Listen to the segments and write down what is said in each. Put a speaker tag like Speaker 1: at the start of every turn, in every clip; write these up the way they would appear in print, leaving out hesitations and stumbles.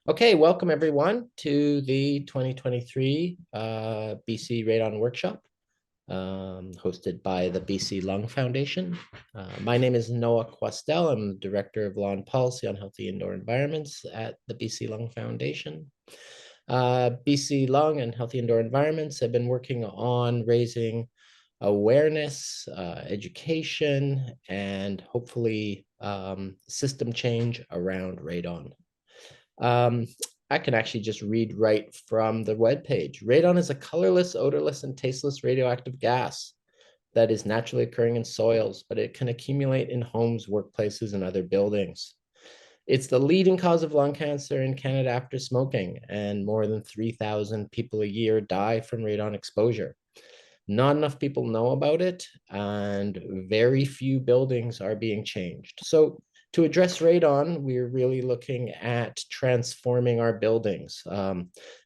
Speaker 1: Okay, welcome everyone to the 2023 BC Radon Workshop, hosted by the BC Lung Foundation. My name is Noah Quastel. I'm the Director of Law and Policy on Healthy Indoor Environments at the BC Lung Foundation. BC Lung and Healthy Indoor Environments have been working on raising awareness, education, and hopefully system change around radon. I can actually just read right from the webpage. Radon is a colorless, odorless, and tasteless radioactive gas that is naturally occurring in soils, but it can accumulate in homes, workplaces, and other buildings. It's the leading cause of lung cancer in Canada after smoking, and more than 3,000 people a year die from radon exposure. Not enough people know about it, and very few buildings are being changed. So to address radon, we're really looking at transforming our buildings.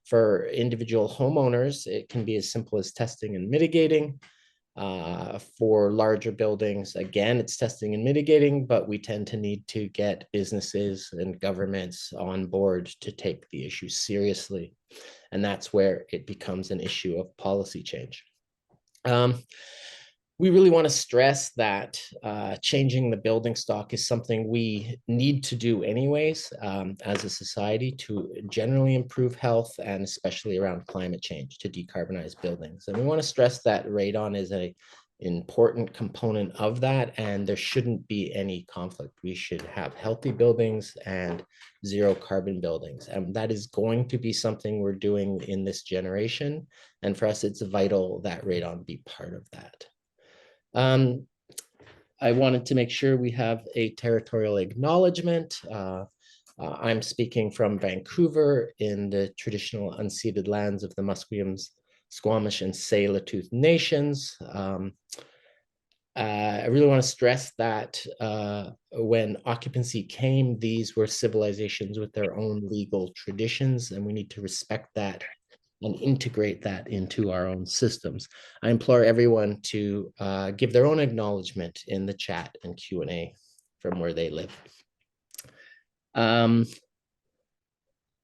Speaker 1: For individual homeowners, it can be as simple as testing and mitigating. For larger buildings, again, it's testing and mitigating, but we tend to need to get businesses and governments on board to take the issue seriously. And that's where it becomes an issue of policy change. We really want to stress that changing the building stock is something we need to do anyways as a society to generally improve health and especially around climate change to decarbonize buildings. And we want to stress that radon is an important component of that, and there shouldn't be any conflict. We should have healthy buildings and zero carbon buildings. And that is going to be something we're doing in this generation. And for us, it's vital that radon be part of that. I wanted to make sure we have a territorial acknowledgement. I'm speaking from Vancouver in the traditional unceded lands of the Musqueams, Squamish, and Tsleil-Waututh nations. I really want to stress that when occupancy came, these were civilizations with their own legal traditions, and we need to respect that and integrate that into our own systems. I implore everyone to give their own acknowledgement in the chat and Q&A from where they live. And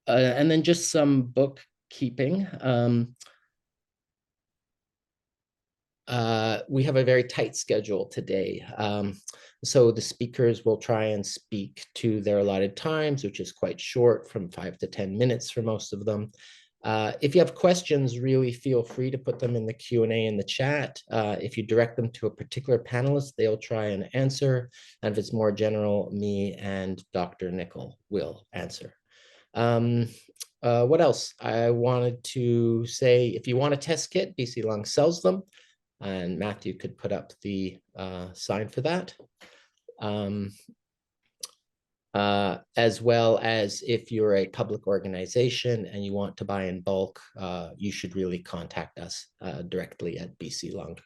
Speaker 1: then just some bookkeeping. We have a very tight schedule today. So the speakers will try and speak to their allotted times, which is quite short, from 5 to 10 minutes for most of them. If you have questions, really feel free to put them in the Q&A in the chat. If you direct them to a particular panelist, they'll try and answer. And if it's more general, me and Dr. Nickel will answer. What else? I wanted to say, if you want a test kit, BC Lung sells them. And Matthew could put up the sign for that. As well as if you're a public organization and you want to buy in bulk, you should really contact us directly at BC Lung.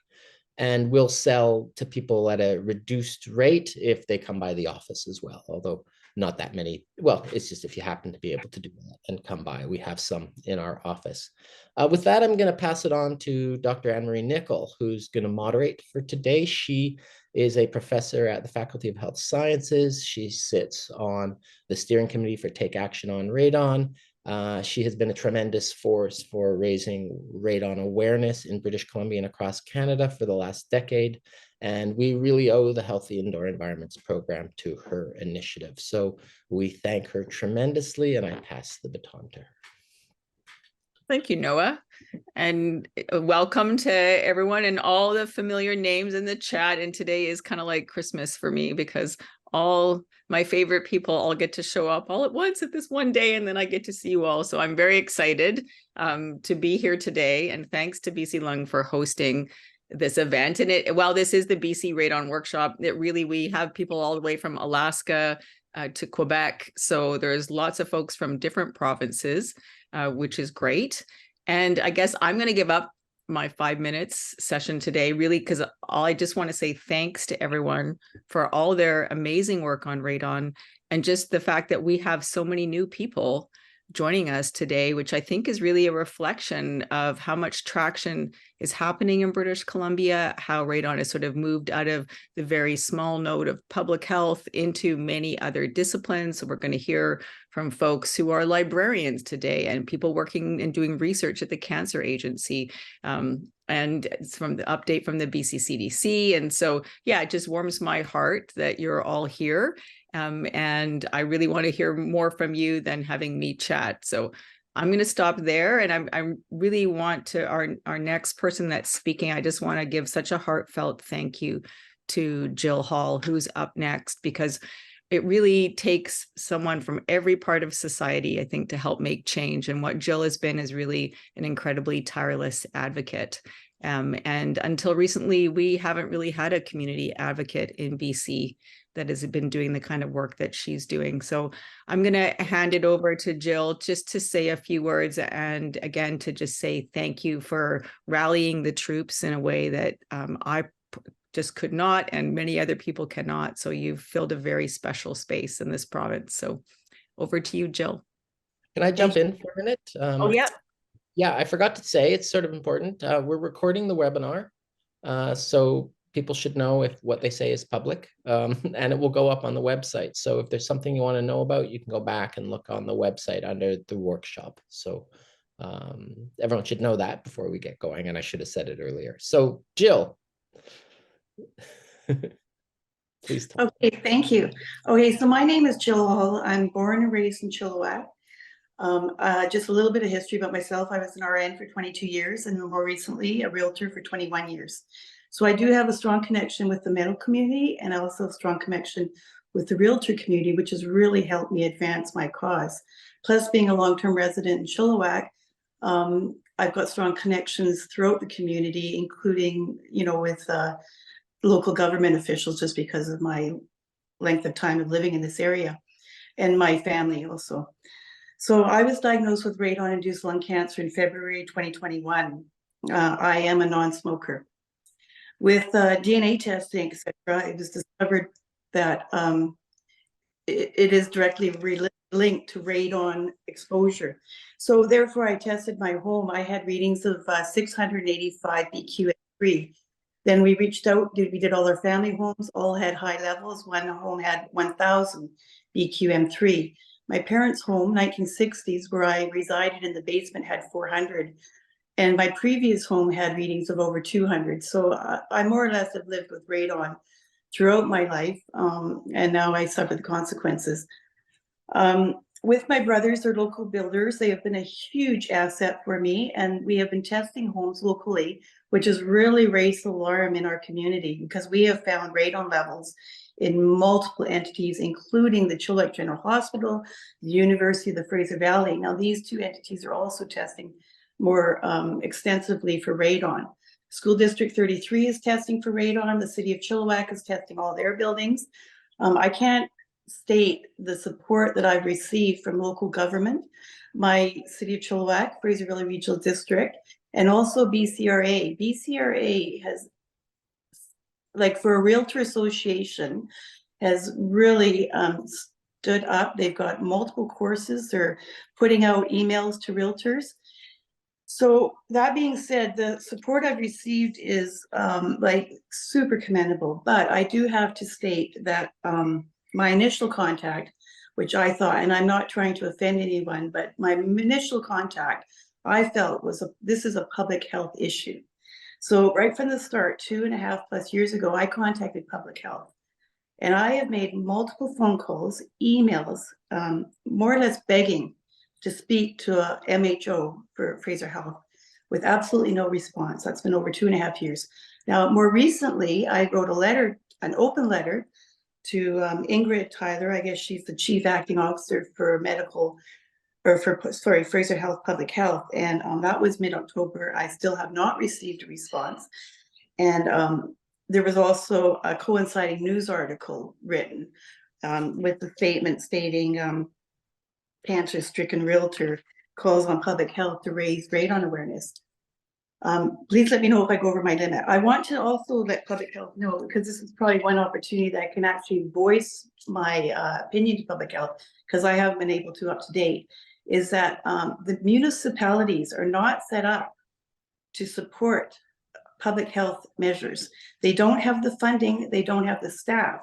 Speaker 1: And we'll sell to people at a reduced rate if they come by the office as well, although not that many. Well, it's just if you happen to be able to do that and come by, we have some in our office. With that, I'm going to pass it on to Dr. Anne-Marie Nickel, who's going to moderate for today. She is a professor at the Faculty of Health Sciences. She sits on the steering committee for Take Action on Radon. She has been a tremendous force for raising radon awareness in British Columbia and across Canada for the last decade. And we really owe the Healthy Indoor Environments program to her initiative. So we thank her tremendously, and I pass the baton to her.
Speaker 2: Thank you, Noah. And welcome to everyone and all the familiar names in the chat. And today is kind of like Christmas for me because all my favorite people all get to show up all at once at this one day, and then I get to see you all. So I'm very excited to be here today. And thanks to BC Lung for hosting this event. And while this is the BC Radon Workshop, we have people all the way from Alaska to Quebec. So there's lots of folks from different provinces, which is great. And I guess I'm going to give up my 5 minutes session today, really, because I just want to say thanks to everyone for all their amazing work on radon, and just the fact that we have so many new people joining us today, which I think is really a reflection of how much traction is happening in British Columbia, how radon has sort of moved out of the very small node of public health into many other disciplines. So we're going to hear from folks who are librarians today and people working and doing research at the Cancer Agency. And it's from the update from the BC CDC. And so, yeah, it just warms my heart that you're all here. And I really want to hear more from you than having me chat. So I'm going to stop there. And I really want to, our next person that's speaking, I just want to give such a heartfelt thank you to Jill Hall, who's up next, because it really takes someone from every part of society, I think, to help make change. And what Jill has been is really an incredibly tireless advocate. And until recently, we haven't really had a community advocate in BC that has been doing the kind of work that she's doing. So I'm going to hand it over to Jill just to say a few words, and again, to just say thank you for rallying the troops in a way that I just could not, and many other people cannot. So you've filled a very special space in this province. So over to you, Jill.
Speaker 1: Can I jump in for a minute?
Speaker 2: Oh, yeah.
Speaker 1: Yeah, I forgot to say, it's sort of important. We're recording the webinar, so people should know if what they say is public, and it will go up on the website. So if there's something you want to know about, you can go back and look on the website under the workshop. So everyone should know that before we get going, and I should have said it earlier. So Jill, please talk.
Speaker 3: Okay, thank you. Okay, so my name is Jill Hall. I'm born and raised in Chilliwack. Just a little bit of history about myself. I was an RN for 22 years and more recently a realtor for 21 years. So I do have a strong connection with the medical community and also a strong connection with the realtor community, which has really helped me advance my cause. Plus, being a long-term resident in Chilliwack, I've got strong connections throughout the community, including, with local government officials, just because of my length of time of living in this area, and my family also. So I was diagnosed with radon-induced lung cancer in February 2021. I am a non-smoker. With DNA testing, etc., it was discovered that it is directly linked to radon exposure. So therefore, I tested my home. I had readings of 685 BQ3. Then we reached out, we did all our family homes, all had high levels. One home had 1,000 BQM3. My parents' home, 1960s, where I resided in the basement, had 400. And my previous home had readings of over 200. So I more or less have lived with radon throughout my life. And now I suffer the consequences. With my brothers, they're local builders. They have been a huge asset for me. And we have been testing homes locally, which has really raised the alarm in our community, because we have found radon levels in multiple entities, including the Chilliwack General Hospital, the University of the Fraser Valley. Now, these two entities are also testing more extensively for radon. School District 33 is testing for radon. The City of Chilliwack is testing all their buildings. I can't state the support that I've received from local government, my City of Chilliwack, Fraser Valley Regional District, and also BCRA. BCRA has, like, for a realtor association, has really stood up. They've got multiple courses. They're putting out emails to realtors. So that being said, the support I've received is like super commendable, but I do have to state that my initial contact, which I thought, and I'm not trying to offend anyone, but my initial contact I felt was this is a public health issue. So right from the start, 2.5+ years ago, I contacted public health, and I have made multiple phone calls, emails, more or less begging to speak to a MHO for Fraser Health, with absolutely no response. That's been over 2.5 years. Now, more recently, I wrote a letter, an open letter to Ingrid Tyler. I guess she's the Chief Acting Officer for Fraser Health Public Health. And that was mid-October. I still have not received a response. And there was also a coinciding news article written with the statement stating cancer-stricken realtor calls on public health to raise radon awareness. Please let me know if I go over my limit. I want to also let public health know, because this is probably one opportunity that I can actually voice my opinion to public health, because I haven't been able to up to date, is that the municipalities are not set up to support public health measures. They don't have the funding, they don't have the staff.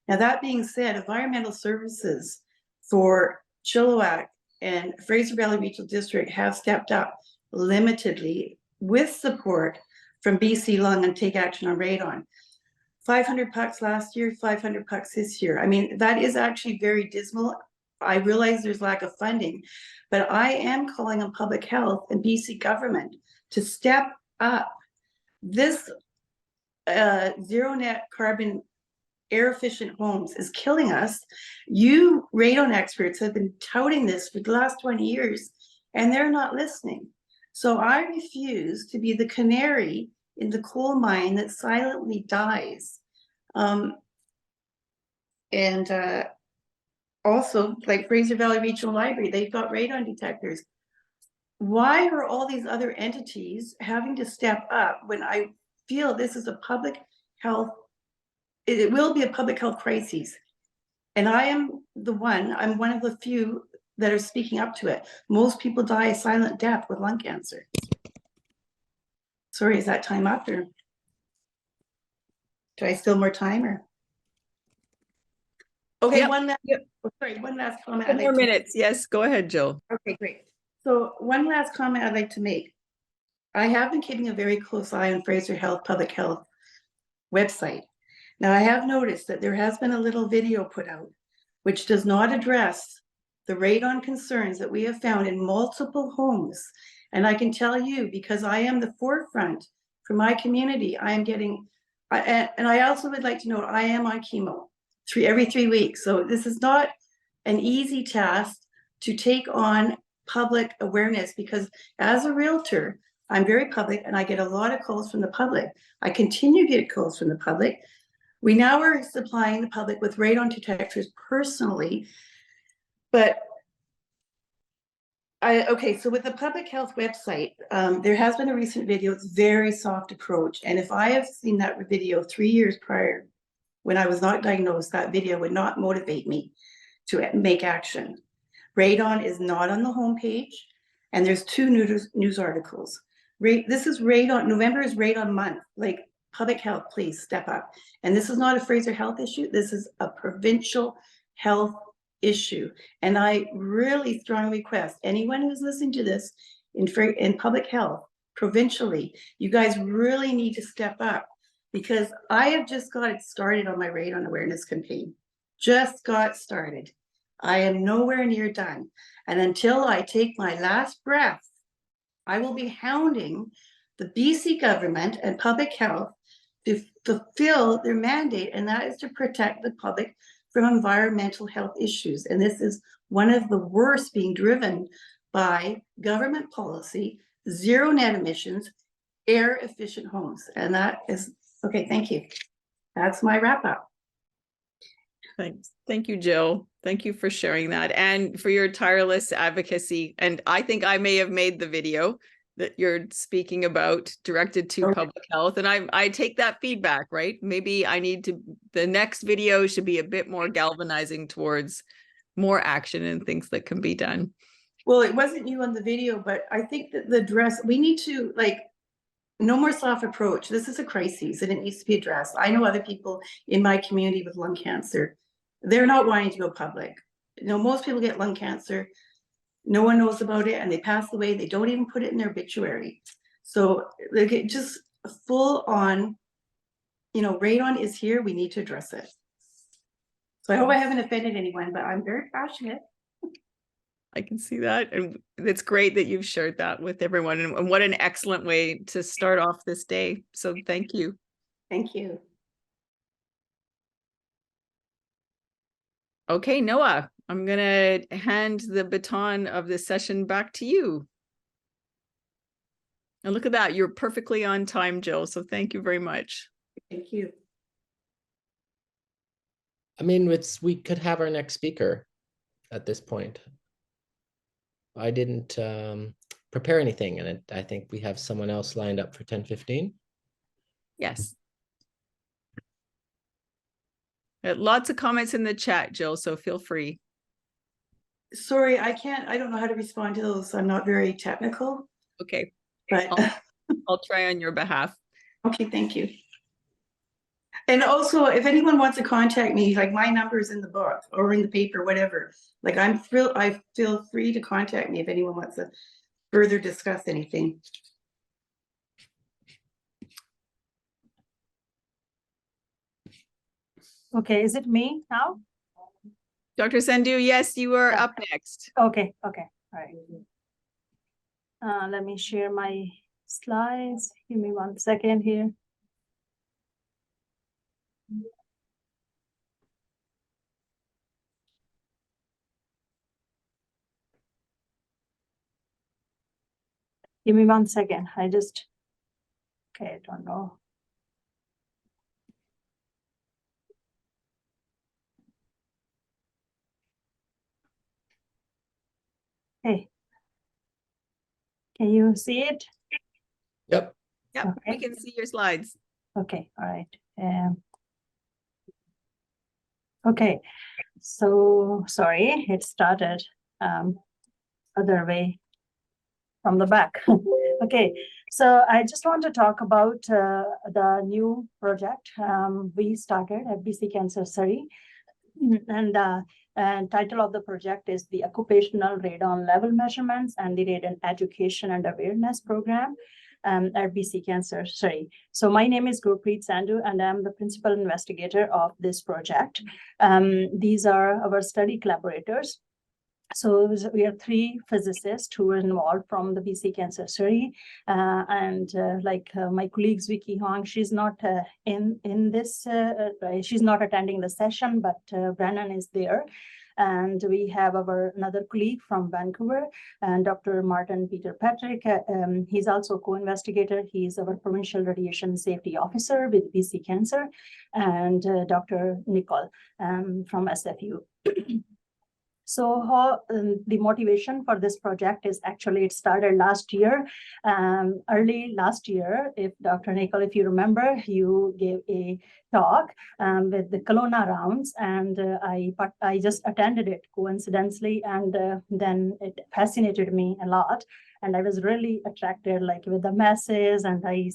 Speaker 3: Now, that being said, environmental services for Chilliwack and Fraser Valley Regional District have stepped up limitedly with support from BC Lung and Take Action on Radon. $500 last year, $500 this year. I mean, that is actually very dismal. I realize there's lack of funding, but I am calling on public health and BC government to step up. This zero net carbon air efficient homes is killing us. You radon experts have been touting this for the last 20 years and they're not listening. So I refuse to be the canary in the coal mine that silently dies. Also, like Fraser Valley Regional Library, they've got radon detectors. Why are all these other entities having to step up when I feel this is a public health, it will be a public health crisis. And I'm one of the few that are speaking up to it. Most people die a silent death with lung cancer. Sorry, is that time up or do I still more time or? Okay,
Speaker 2: Yep.
Speaker 3: one last comment.
Speaker 2: Couple more minutes. Yes, go ahead, Jill.
Speaker 3: Okay, great. So one last comment I'd like to make. I have been keeping a very close eye on Fraser Health Public Health website. Now, I have noticed that there has been a little video put out which does not address the radon concerns that we have found in multiple homes. And I can tell you, because I am the forefront for my community, I am getting, and I also would like to note, I am on chemo every 3 weeks. So this is not an easy task to take on public awareness, because as a realtor, I'm very public and I get a lot of calls from the public. I continue to get calls from the public. We now are supplying the public with radon detectors personally, but okay, so with the public health website, there has been a recent video. It's very soft approach. And if I have seen that video 3 years prior, when I was not diagnosed, that video would not motivate me to make action. Radon is not on the homepage, and there's 2 news articles. This is radon, November is radon month. Like, public health, please step up. And this is not a Fraser Health issue. This is a provincial health issue. And I really strongly request anyone who's listening to this in public health, provincially, you guys really need to step up, because I have just got it started on my radon awareness campaign. Just got started. I am nowhere near done. And until I take my last breath, I will be hounding the BC government and public health to fulfill their mandate, and that is to protect the public from environmental health issues. And this is one of the worst, being driven by government policy, zero net emissions, air efficient homes. And that is, okay, thank you. That's my wrap up.
Speaker 2: Thanks. Thank you, Jill. Thank you for sharing that and for your tireless advocacy. And I think I may have made the video that you're speaking about directed to public health. And I take that feedback, right? Maybe the next video should be a bit more galvanizing towards more action and things that can be done.
Speaker 3: Well, it wasn't you on the video, but I think that we need to, like, no more soft approach. This is a crisis and it needs to be addressed. I know other people in my community with lung cancer. They're not wanting to go public. Most people get lung cancer. No one knows about it and they pass away. They don't even put it in their obituary. So they get just full on, radon is here. We need to address it. So I hope I haven't offended anyone, but I'm very passionate.
Speaker 2: I can see that. And it's great that you've shared that with everyone. And what an excellent way to start off this day. So thank you.
Speaker 3: Thank you.
Speaker 2: Okay, Noah, I'm going to hand the baton of this session back to you. And look at that. You're perfectly on time, Jill. So thank you very much.
Speaker 3: Thank you.
Speaker 1: I mean, we could have our next speaker at this point. I didn't prepare anything, and I think we have someone else lined up for 10:15.
Speaker 2: Yes. Lots of comments in the chat, Jill, so feel free.
Speaker 3: Sorry, I don't know how to respond to those. I'm not very technical,
Speaker 2: Okay,
Speaker 3: but
Speaker 2: I'll try on your behalf.
Speaker 3: okay, thank you. And also, if anyone wants to contact me, like my number is in the book or in the paper, whatever. Like I feel free to contact me if anyone wants to further discuss anything.
Speaker 4: Okay, is it me now?
Speaker 2: Dr. Sandhu, yes, you are
Speaker 4: Yeah.
Speaker 2: up next.
Speaker 4: Okay, all right. Let me share my slides. Give me 1 second here. Give me 1 second. I don't know. Hey, can you see it?
Speaker 1: Yep.
Speaker 2: Yep, we
Speaker 4: Okay.
Speaker 2: can see your slides.
Speaker 4: Okay, all right. Okay, so sorry, it started other way from the back. Okay, so I just want to talk about the new project we started at BC Cancer Surrey. And title of the project is the Occupational Radon Level Measurements and the Radon Education and Awareness Program at BC Cancer Surrey. So my name is Gurpreet Sandhu, and I'm the principal investigator of this project. These are our study collaborators. So we are 3 physicists who were involved from the BC Cancer Surrey, and my colleague Vicky Huang, she's not in this. She's not attending the session, but Brennan is there. And we have another colleague from Vancouver, and Dr. Martin Peter Patrick. He's also a co-investigator. He's our provincial radiation safety officer with BC Cancer, and Dr. Nicole from SFU. So how the motivation for this project is actually, it started last year, early last year. If Dr. Nicole, if you remember, you gave a talk with the Kelowna rounds, and I just attended it coincidentally, and then it fascinated me a lot. And I was really attracted with the masses, and I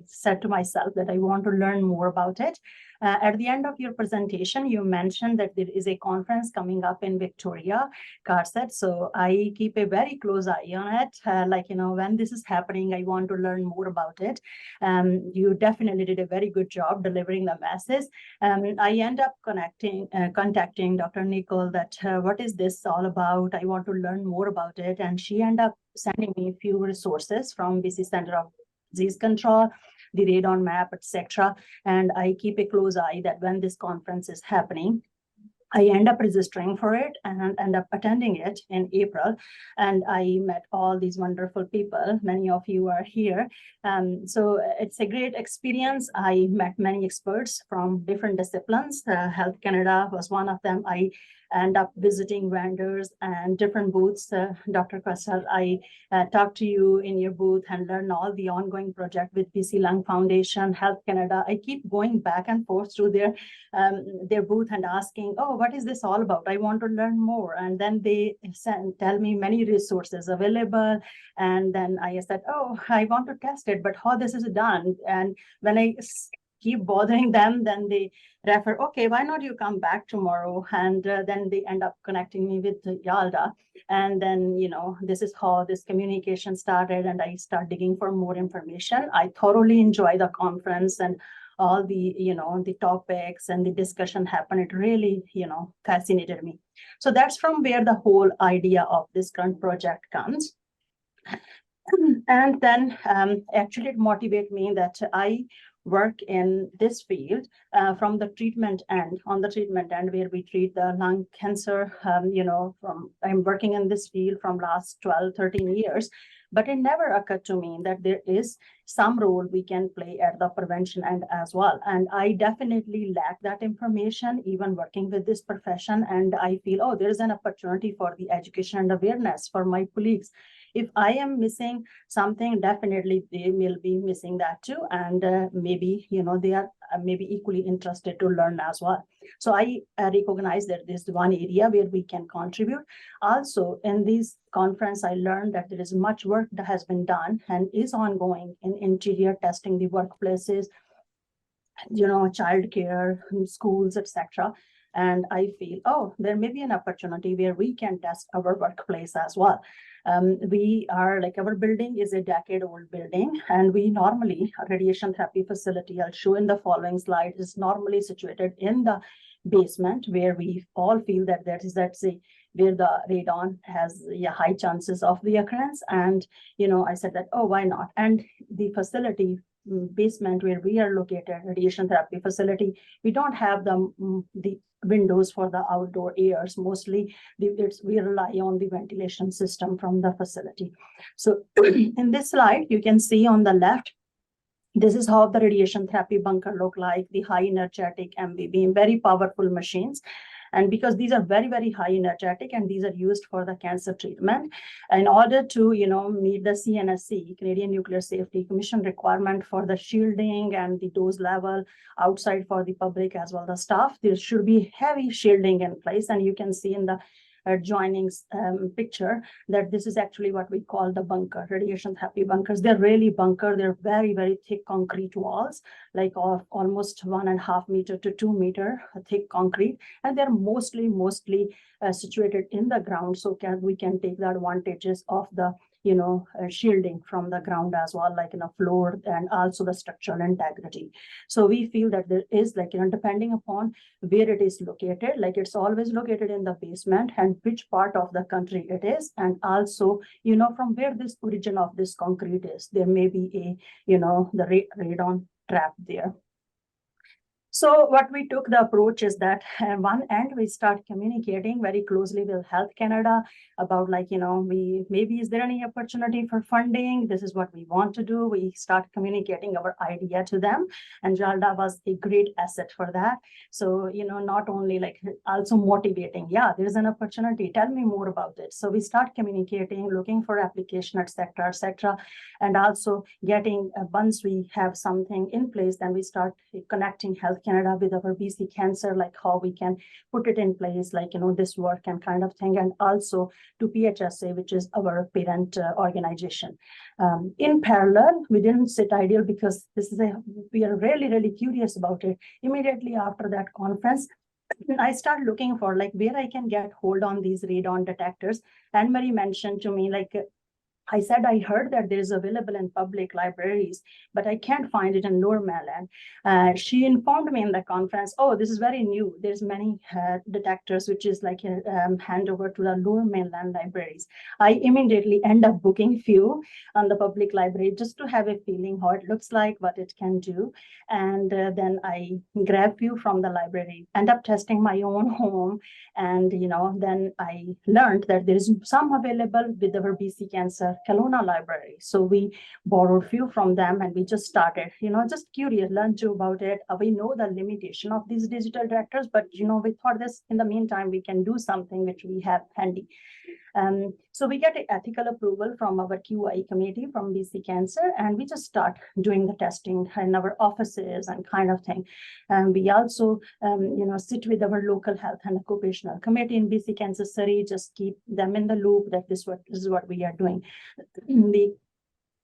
Speaker 4: said to myself that I want to learn more about it. At the end of your presentation, you mentioned that there is a conference coming up in Victoria, CARSET. So I keep a very close eye on it. When this is happening, I want to learn more about it. You definitely did a very good job delivering the message. I end up contacting Dr. Nicole that what is this all about? I want to learn more about it. And she ended up sending me a few resources from BC Center of Disease Control, the radon map, etc. And I keep a close eye that when this conference is happening, I end up registering for it and end up attending it in April. And I met all these wonderful people. Many of you are here. So it's a great experience. I met many experts from different disciplines. Health Canada was one of them. I end up visiting vendors and different booths. Dr. Questel, I talked to you in your booth and learn all the ongoing project with BC Lung Foundation, Health Canada. I keep going back and forth through their booth and asking, oh, what is this all about? I want to learn more. And then they tell me many resources available. And then I said, oh, I want to test it, but how this is done? And when I keep bothering them, then they refer, okay, why not you come back tomorrow? And then they end up connecting me with Yalda. And then, this is how this communication started, and I start digging for more information. I thoroughly enjoy the conference and all the topics and the discussion happened. It really, fascinated me. So that's from where the whole idea of this current project comes. And then actually it motivated me that I work in this field from the treatment end, where we treat the lung cancer. I'm working in this field from last 12, 13 years, but it never occurred to me that there is some role we can play at the prevention end as well. And I definitely lack that information, even working with this profession. And I feel, oh, there is an opportunity for the education and awareness for my colleagues if I am missing something, definitely they will be missing that too. And maybe, they are maybe equally interested to learn as well. So I recognize that this is one area where we can contribute. Also, in this conference, I learned that there is much work that has been done and is ongoing in interior testing the workplaces, childcare, schools, etc. And I feel, there may be an opportunity where we can test our workplace as well. We are our building is a decade-old building, and we normally, a radiation therapy facility, I'll show in the following slide, is normally situated in the basement, where we all feel that there is, let's say, where the radon has high chances of the occurrence. And, I said that, why not? And the facility basement where we are located, radiation therapy facility, we don't have the windows for the outdoor airs. Mostly we rely on the ventilation system from the facility. So in this slide, you can see on the left, this is how the radiation therapy bunker look like, the high energetic MV beam, very powerful machines. And because these are very, very high energetic, and these are used for the cancer treatment, in order to, meet the CNSC, Canadian Nuclear Safety Commission requirement for the shielding and the dose level outside for the public as well the staff, there should be heavy shielding in place. And you can see in the adjoining picture that this is actually what we call the bunker, radiation therapy bunkers. They're really bunker. They're very, very thick concrete walls, like of almost 1.5 meter to 2 meter thick concrete. And they're mostly situated in the ground. So we can take the advantages of the shielding from the ground as well, like in a floor, and also the structural integrity. So we feel that there is, depending upon where it is located, it's always located in the basement and which part of the country it is, and also from where this origin of this concrete is, there may be a the radon trap there. So what we took the approach is that one end we start communicating very closely with Health Canada about is there any opportunity for funding? This is what we want to do. We start communicating our idea to them, and Jalda was a great asset for that. So, not only also motivating, there's an opportunity, tell me more about it. So we start communicating, looking for application, etc., and also getting, once we have something in place, then we start connecting Health Canada with our BC Cancer, how we can put it in place, this work and kind of thing, and also to PHSA, which is our parent organization. In parallel, we didn't sit idle, because we are really, really curious about it. Immediately after that conference, I start looking for where I can get hold on these radon detectors. Anne-Marie mentioned to me, I said, I heard that there is available in public libraries, but I can't find it in Lower Mainland. She informed me in the conference, this is very new. There's many detectors, which is hand over to the Lower Mainland libraries. I immediately end up booking few on the public library just to have a feeling how it looks like, what it can do. And then I grab few from the library, end up testing my own home. And, then I learned that there is some available with our BC Cancer Kelowna library. So we borrowed few from them, and we just started, just curious, learn too about it. We know the limitation of these digital detectors, but, we thought this in the meantime, we can do something which we have handy. So we get an ethical approval from our QI committee from BC Cancer, and we just start doing the testing in our offices and kind of thing. And we also, sit with our local health and occupational committee in BC Cancer Surrey, just keep them in the loop that this is what we are doing.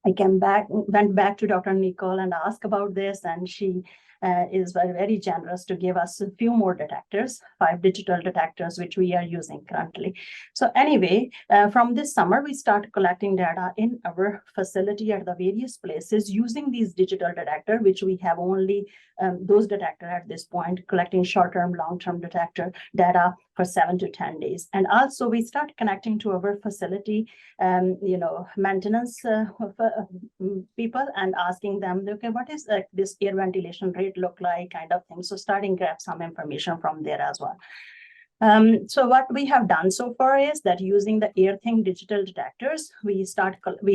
Speaker 4: I went back to Dr. Nicole and asked about this, and she is very, very generous to give us a few more detectors, 5 digital detectors, which we are using currently. So anyway, from this summer, we start collecting data in our facility at the various places using these digital detector, which we have only those detector at this point, collecting short-term, long-term detector data for 7 to 10 days. And also we start connecting to our facility, maintenance people, and asking them, okay, what is this air ventilation rate look like, kind of thing. So starting grab some information from there as well. So what we have done so far is that using the AirThing digital detectors, we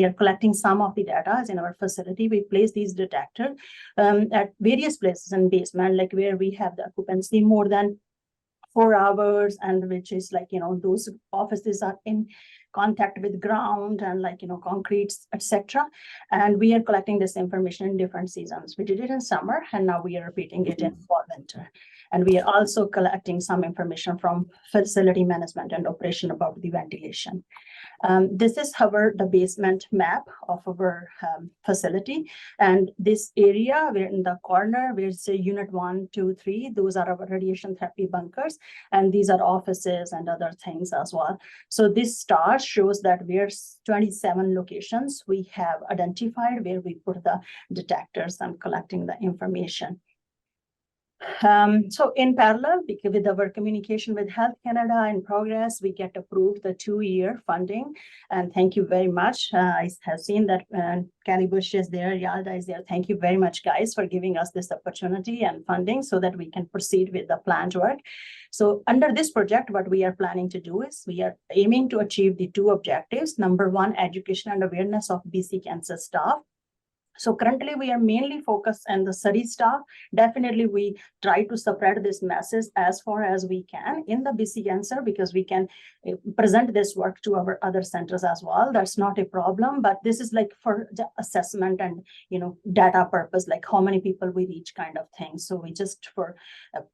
Speaker 4: are collecting some of the data in our facility. We place these detectors at various places in basement, where we have the occupancy more than 4 hours, and which is those offices are in contact with ground and like, concretes, etc. And we are collecting this information in different seasons. We did it in summer, and now we are repeating it in fall, winter. And we are also collecting some information from facility management and operation about the ventilation. This is the basement map of our facility. And this area, we're in the corner, where it's unit 1, 2, 3, those are our radiation therapy bunkers. And these are offices and other things as well. So this star shows that we're 27 locations we have identified where we put the detectors and collecting the information. So in parallel, because with our communication with Health Canada in progress, we get approved the 2-year funding. And thank you very much. I have seen that Kelly Bush is there, Yalda is there. Thank you very much, guys, for giving us this opportunity and funding so that we can proceed with the planned work. So under this project, what we are planning to do is we are aiming to achieve the 2 objectives. Number 1, education and awareness of BC Cancer staff. So currently we are mainly focused on the study staff. Definitely we try to spread this message as far as we can in the BC Cancer, because we can present this work to our other centers as well. That's not a problem, but this is like for the assessment and, data purpose, like how many people we reach kind of thing. So we just for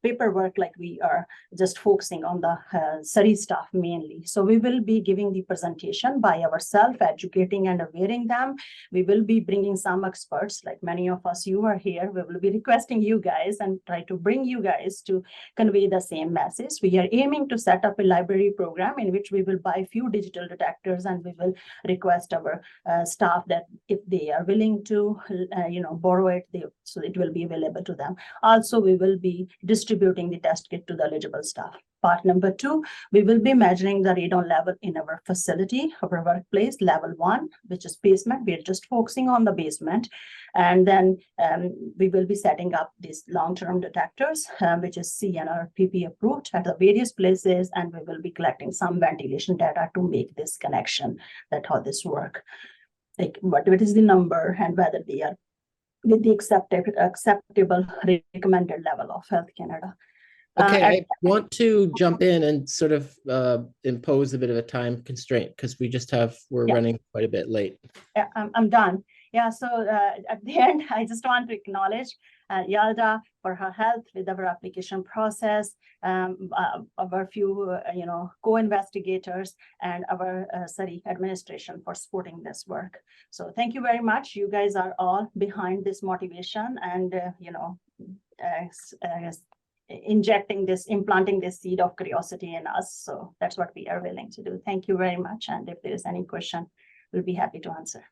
Speaker 4: paperwork, like we are just focusing on the study staff mainly. So we will be giving the presentation by ourselves, educating and awareing them. We will be bringing some experts, like many of us, you are here. We will be requesting you guys and try to bring you guys to convey the same message. We are aiming to set up a library program in which we will buy few digital detectors, and we will request our staff that if they are willing to, borrow it, so it will be available to them. Also, we will be distributing the test kit to the eligible staff. Part number 2, we will be measuring the radon level in our facility, our workplace, level 1, which is basement. We're just focusing on the basement. And then we will be setting up these long-term detectors, which is CNRPP approved at the various places. And we will be collecting some ventilation data to make this connection, that how this work. Like what is the number and whether they are with the acceptable recommended level of Health Canada.
Speaker 1: Okay, I want to jump in and sort of impose a bit of a time constraint because we're running quite a bit late.
Speaker 4: Yeah, I'm done. Yeah, so at the end, I just want to acknowledge Yalda for her help with our application process, our few, co-investigators, and our study administration for supporting this work. So thank you very much. You guys are all behind this motivation and, implanting this seed of curiosity in us. So that's what we are willing to do. Thank you very much. And if there is any question, we'll be happy to answer.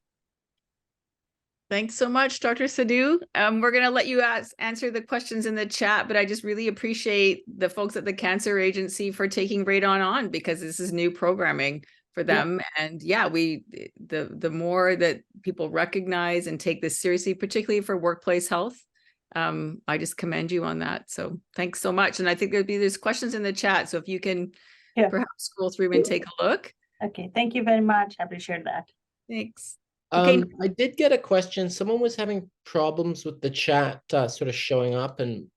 Speaker 2: Thanks so much, Dr. Sadhu. We're going to let you answer the questions in the chat, but I just really appreciate the folks at the Cancer Agency for taking Radon on, because this is new programming for them. Yeah. And yeah, the more that people recognize and take this seriously, particularly for workplace health, I just commend you on that. So thanks so much. And I think there's questions in the chat. So if you can perhaps scroll through and take a look.
Speaker 4: Okay, thank you very much. I appreciate that.
Speaker 2: Thanks.
Speaker 1: Okay. I did get a question. Someone was having problems with the chat sort of showing up and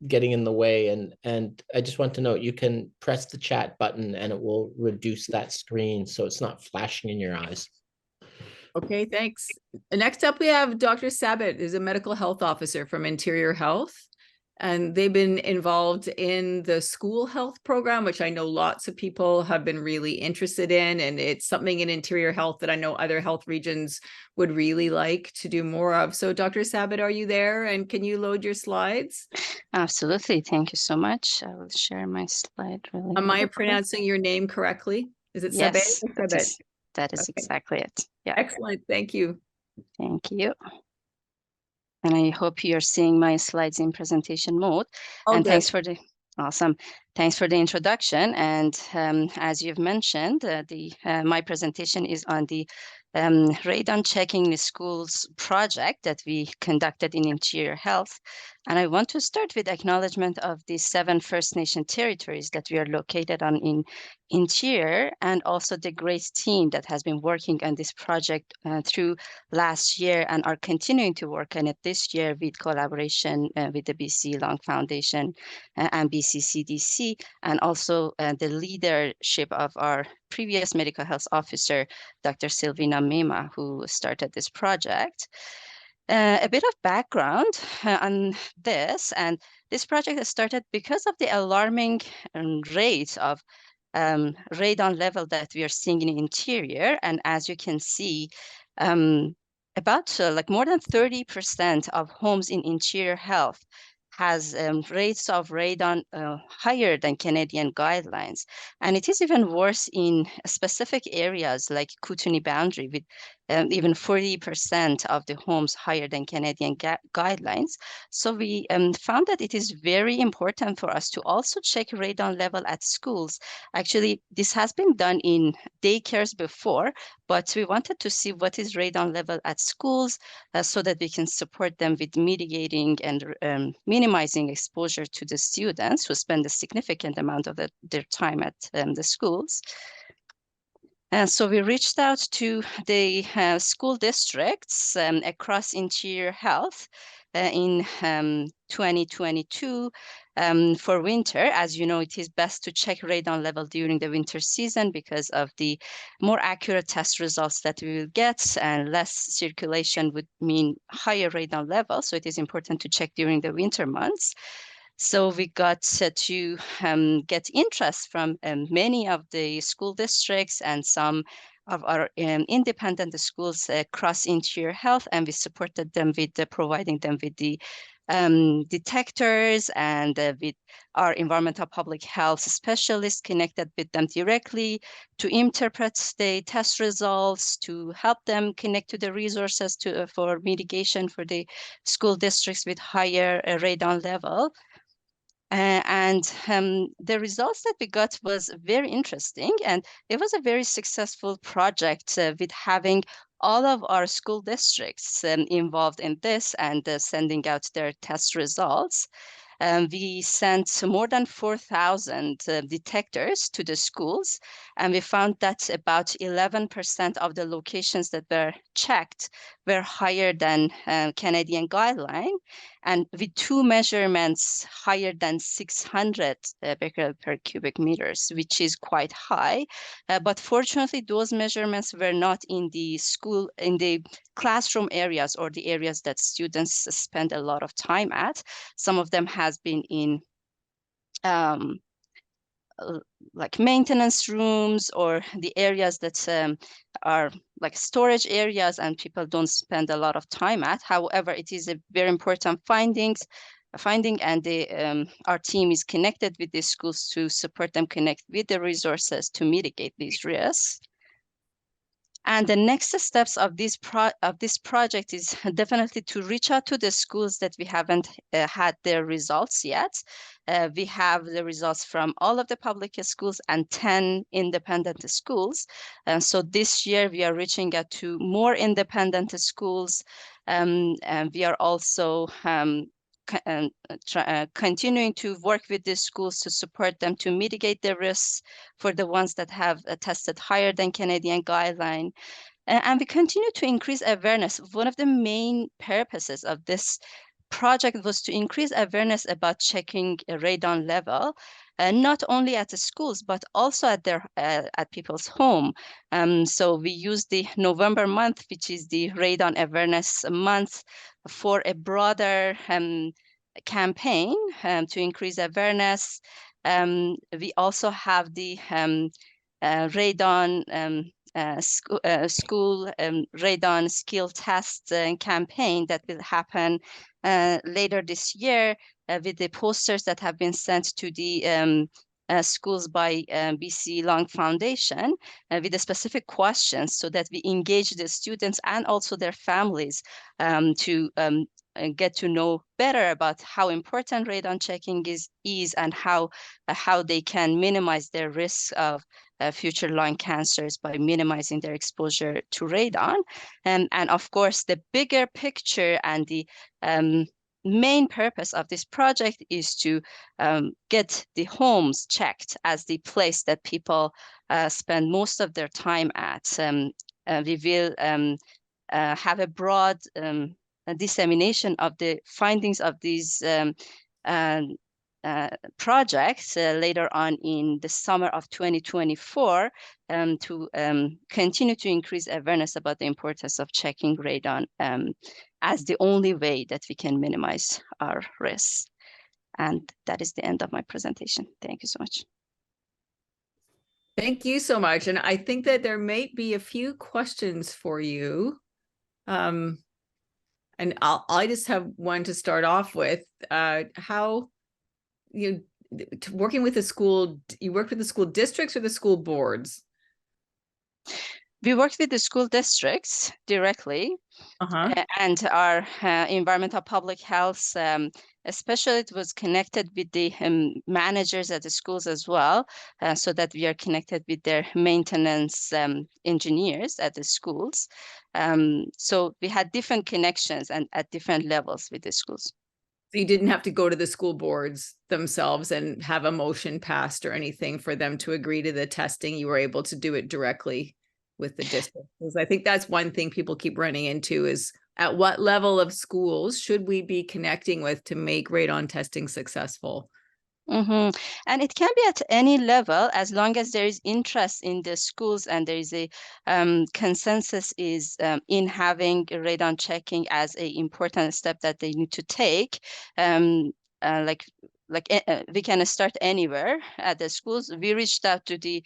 Speaker 1: getting in the way. And I just want to note, you can press the chat button and it will reduce that screen so it's not flashing in your eyes.
Speaker 2: Okay, thanks. Next up, we have Dr. Sabit, who's a medical health officer from Interior Health. And they've been involved in the school health program, which I know lots of people have been really interested in. And it's something in Interior Health that I know other health regions would really like to do more of. So Dr. Sabit, are you there? And can you load your slides?
Speaker 5: Absolutely. Thank you so much. I will share my slide really
Speaker 2: Am I pronouncing your name correctly? Is it Sabit?
Speaker 5: Yes, that is exactly it. Yeah.
Speaker 2: Excellent. Thank you.
Speaker 5: Thank you. And I hope you're seeing my slides in presentation mode. And thanks for the awesome. Thanks for the introduction. And as you've mentioned, my presentation is on the radon checking the schools project that we conducted in Interior Health. And I want to start with acknowledgement of the 7 First Nation territories that we are located on in Interior, and also the great team that has been working on this project through last year and are continuing to work on it this year with collaboration with the BC Lung Foundation and BC CDC. BC, and also the leadership of our previous medical health officer, Dr. Silvina Mema, who started this project. A bit of background on this, and this project has started because of the alarming rate of radon level that we are seeing in the interior. And as you can see, about like more than 30% of homes in interior health has rates of radon higher than Canadian guidelines. And it is even worse in specific areas like Kootenay boundary, with even 40% of the homes higher than Canadian guidelines. So we found that it is very important for us to also check radon level at schools. Actually, this has been done in daycares before, but we wanted to see what is radon level at schools so that we can support them with mitigating and minimizing exposure to the students who spend a significant amount of their time at the schools. And so we reached out to the school districts across interior health in 2022 for winter. As you know, it is best to check radon level during the winter season because of the more accurate test results that we will get, and less circulation would mean higher radon level. So it is important to check during the winter months. So we got to get interest from many of the school districts and some of our independent schools across interior health, and we supported them with providing them with the detectors and with our environmental public health specialists connected with them directly to interpret the test results, to help them connect to the resources for mitigation for the school districts with higher radon level. And the results that we got was very interesting, and it was a very successful project with having all of our school districts involved in this and sending out their test results. We sent more than 4,000 detectors to the schools, and we found that about 11% of the locations that were checked were higher than Canadian guideline, and with two measurements higher than 600 becquerel per cubic meters, which is quite high. But fortunately, those measurements were not in the classroom areas or the areas that students spend a lot of time at. Some of them has been in like maintenance rooms or the areas that are like storage areas and people don't spend a lot of time at. However, it is a very important finding, and our team is connected with these schools to support them connect with the resources to mitigate these risks. And the next steps of this project is definitely to reach out to the schools that we haven't had their results yet. We have the results from all of the public schools and 10 independent schools. And so this year we are reaching out to more independent schools. And we are also continuing to work with the schools to support them to mitigate the risks for the ones that have tested higher than Canadian guideline. And we continue to increase awareness. One of the main purposes of this project was to increase awareness about checking a radon level, not only at the schools, but also at people's home. So we use the November month, which is the Radon Awareness Month, for a broader campaign to increase awareness. We also have the radon school radon skill test campaign that will happen later this year with the posters that have been sent to the schools by BC Lung Foundation with the specific questions so that we engage the students and also their families to get to know better about how important radon checking is and how they can minimize their risks of future lung cancers by minimizing their exposure to radon. And of course, the bigger picture and the main purpose of this project is to get the homes checked as the place that people spend most of their time at. We will have a broad dissemination of the findings of these projects later on in the summer of 2024 to continue to increase awareness about the importance of checking radon as the only way that we can minimize our risks. And that is the end of my presentation. Thank you so much.
Speaker 2: Thank you so much. And I think that there may be a few questions for you. And I just have one to start off with. How working with the school, you worked with the school districts or the school boards?
Speaker 5: We worked with the school districts directly, and our environmental public health, especially it was connected with the managers at the schools as well, so that we are connected with their maintenance engineers at the schools. So we had different connections and at different levels with the schools.
Speaker 2: So you didn't have to go to the school boards themselves and have a motion passed or anything for them to agree to the testing. You were able to do it directly with the district. Because I think that's one thing people keep running into is at what level of schools should we be connecting with to make radon testing successful?
Speaker 5: And it can be at any level as long as there is interest in the schools and there is a consensus is in having radon checking as an important step that they need to take. We can start anywhere at the schools. We reached out to the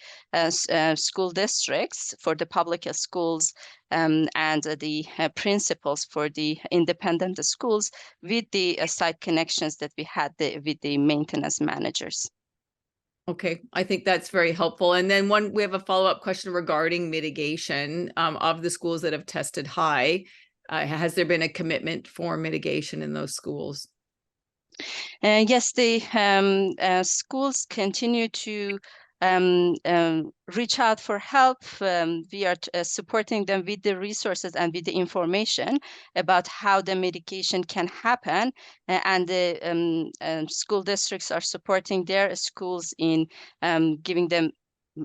Speaker 5: school districts for the public schools and the principals for the independent schools with the site connections that we had with the maintenance managers.
Speaker 2: Okay, I think that's very helpful. And then we have a follow-up question regarding mitigation of the schools that have tested high. Has there been a commitment for mitigation in those schools?
Speaker 5: Yes, the schools continue to reach out for help. We are supporting them with the resources and with the information about how the mitigation can happen. And the school districts are supporting their schools in giving them,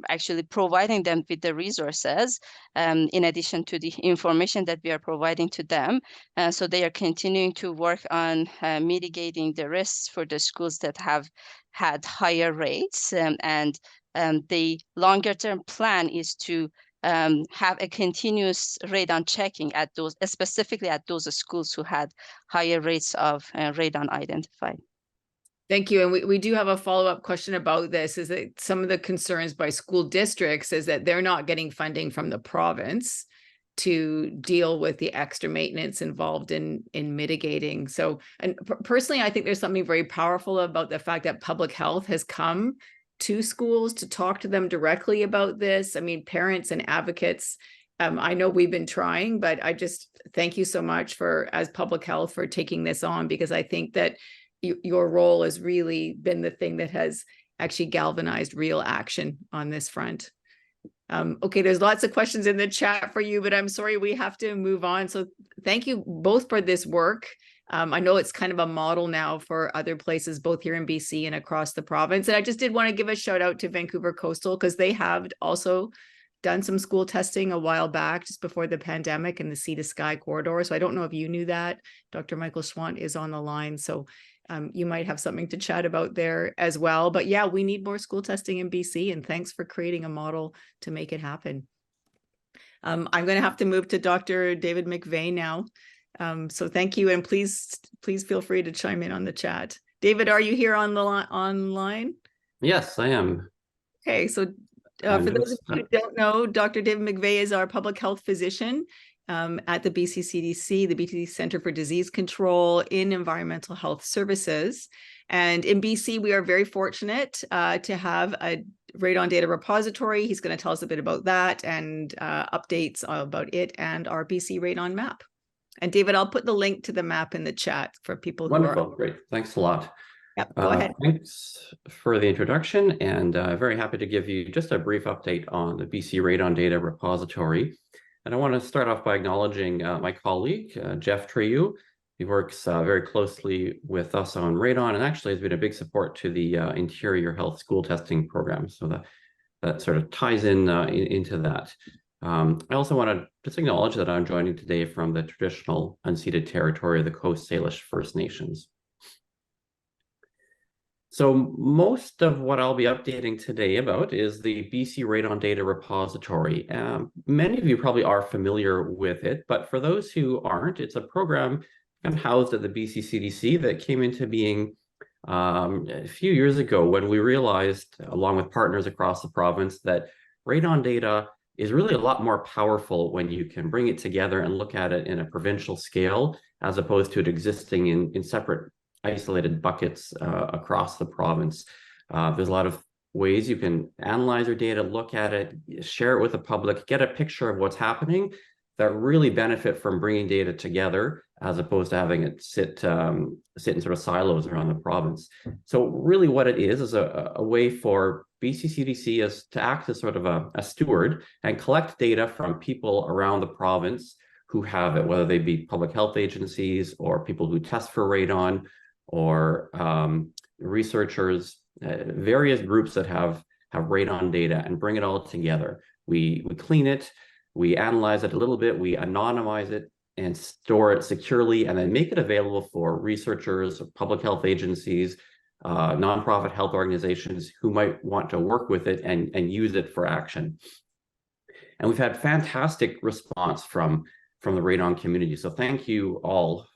Speaker 5: actually providing them with the resources in addition to the information that we are providing to them. So they are continuing to work on mitigating the risks for the schools that have had higher rates. And the longer term plan is to have a continuous radon checking at those, specifically at those schools who had higher rates of radon identified.
Speaker 2: Thank you. And we do have a follow-up question about this, is that some of the concerns by school districts is that they're not getting funding from the province to deal with the extra maintenance involved in mitigating. So, and personally, I think there's something very powerful about the fact that public health has come to schools to talk to them directly about this. I mean, parents and advocates, I know we've been trying, but I just thank you so much as public health for taking this on, because I think that your role has really been the thing that has actually galvanized real action on this front. Okay, there's lots of questions in the chat for you, but I'm sorry, we have to move on. So thank you both for this work. I know it's kind of a model now for other places, both here in BC and across the province. And I just did want to give a shout out to Vancouver Coastal, because they have also done some school testing a while back, just before the pandemic, in the Sea to Sky corridor. So I don't know if you knew that. Dr. Michael Schwant is on the line. So you might have something to chat about there as well. But yeah, we need more school testing in BC, and thanks for creating a model to make it happen. I'm going to have to move to Dr. David McVeigh now. So thank you, and please feel free to chime in on the chat. David, are you here on the online?
Speaker 6: Yes, I am.
Speaker 2: Okay, so for those of you who don't know, Dr. David McVeigh is our public health physician at the BC CDC, the BC Centre for Disease Control in Environmental Health Services. And in BC, we are very fortunate to have a radon data repository. He's going to tell us a bit about that and updates about it and our BC radon map. And David, I'll put the link to the map in the chat for people who
Speaker 6: Wonderful.
Speaker 2: are...
Speaker 6: Great. Thanks a lot.
Speaker 2: Yep, go ahead.
Speaker 6: Thanks for the introduction, and very happy to give you just a brief update on the BC Radon Data Repository. And I want to start off by acknowledging my colleague, Jeff Treyu. He works very closely with us on radon, and actually has been a big support to the Interior Health School Testing Program. So that sort of ties into that. I also want to just acknowledge that I'm joining today from the traditional unceded territory of the Coast Salish First Nations. So most of what I'll be updating today about is the BC Radon Data Repository. Many of you probably are familiar with it, but for those who aren't, it's a program kind of housed at the BC CDC that came into being a few years ago when we realized, along with partners across the province, that radon data is really a lot more powerful when you can bring it together and look at it in a provincial scale, as opposed to it existing in separate isolated buckets across the province. There's a lot of ways you can analyze your data, look at it, share it with the public, get a picture of what's happening that really benefit from bringing data together, as opposed to having it sit in sort of silos around the province. So really what it is a way for BC CDC as to act as sort of a steward and collect data from people around the province who have it, whether they be public health agencies or people who test for radon, or researchers, various groups that have radon data, and bring it all together. We clean it, we analyze it a little bit, we anonymize it and store it securely, and then make it available for researchers, public health agencies, nonprofit health organizations who might want to work with it and use it for action. And we've had fantastic response from the radon community. So thank you all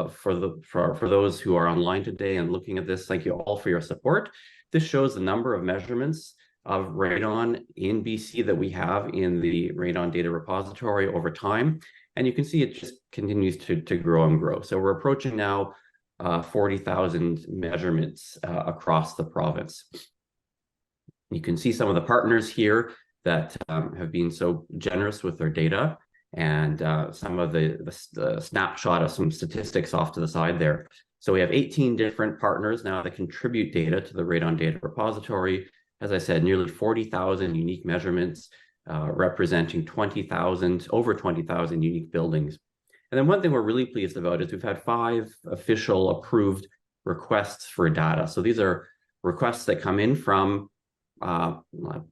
Speaker 6: for those who are online today and looking at this. Thank you all for your support. This shows the number of measurements of radon in BC that we have in the Radon Data Repository over time. And you can see it just continues to grow and grow. So we're approaching now 40,000 measurements across the province. You can see some of the partners here that have been so generous with their data, and some of the snapshot of some statistics off to the side there. So we have 18 different partners now that contribute data to the Radon Data Repository. As I said, nearly 40,000 unique measurements, representing over 20,000 unique buildings. And then one thing we're really pleased about is we've had 5 official approved requests for data. So these are requests that come in from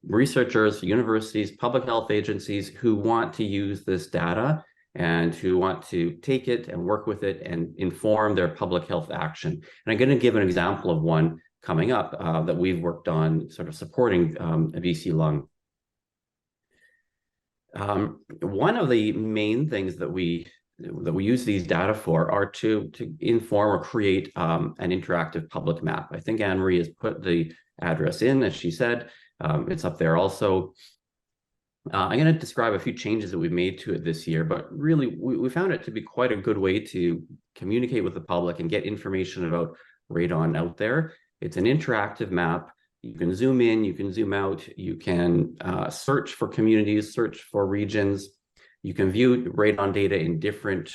Speaker 6: researchers, universities, public health agencies who want to use this data and who want to take it and work with it and inform their public health action. And I'm going to give an example of one coming up that we've worked on, sort of supporting BC Lung. One of the main things that we use these data for are to inform or create an interactive public map. I think Anne-Marie has put the address in, as she said. It's up there also. I'm going to describe a few changes that we've made to it this year, but really we found it to be quite a good way to communicate with the public and get information about radon out there. It's an interactive map. You can zoom in, you can zoom out, you can search for communities, search for regions. You can view radon data in different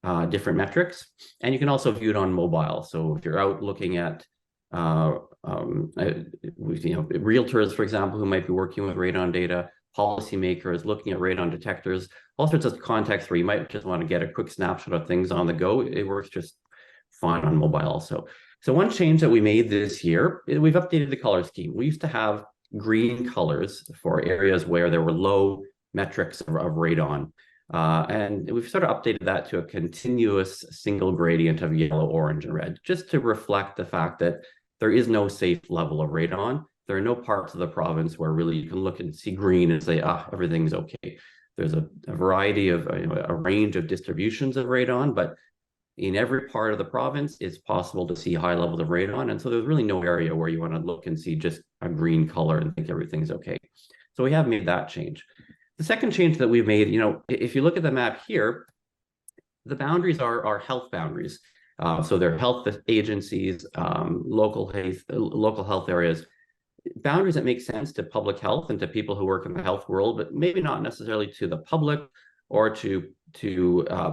Speaker 6: metrics, and you can also view it on mobile. So if you're out looking at realtors, for example, who might be working with radon data, policymakers looking at radon detectors, all sorts of contexts where you might just want to get a quick snapshot of things on the go. It works just fine on mobile also. So one change that we made this year, we've updated the color scheme. We used to have green colors for areas where there were low metrics of radon. And we've sort of updated that to a continuous single gradient of yellow, orange, and red, just to reflect the fact that there is no safe level of radon. There are no parts of the province where really you can look and see green and say, everything's okay. There's a variety of, a range of distributions of radon, but in every part of the province, it's possible to see high levels of radon. And so there's really no area where you want to look and see just a green color and think everything's okay. So we have made that change. The second change that we've made, if you look at the map here, the boundaries are health boundaries. So they're health agencies, local health areas, boundaries that make sense to public health and to people who work in the health world, but maybe not necessarily to the public or to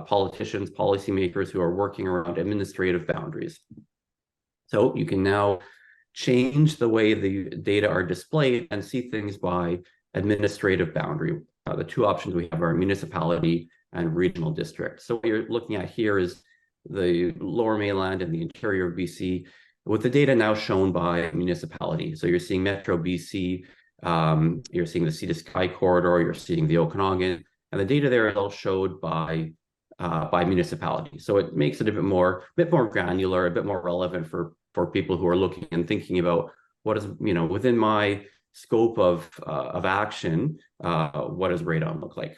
Speaker 6: politicians, policymakers who are working around administrative boundaries. So you can now change the way the data are displayed and see things by administrative boundary. The two options we have are municipality and regional district. So what you're looking at here is the Lower Mainland and the interior of BC, with the data now shown by municipality. So you're seeing Metro BC, you're seeing the Sea to Sky corridor, you're seeing the Okanagan, and the data there is all showed by municipality. So it makes it a bit more granular, a bit more relevant for for people who are looking and thinking about what is, within my scope of action, what does radon look like?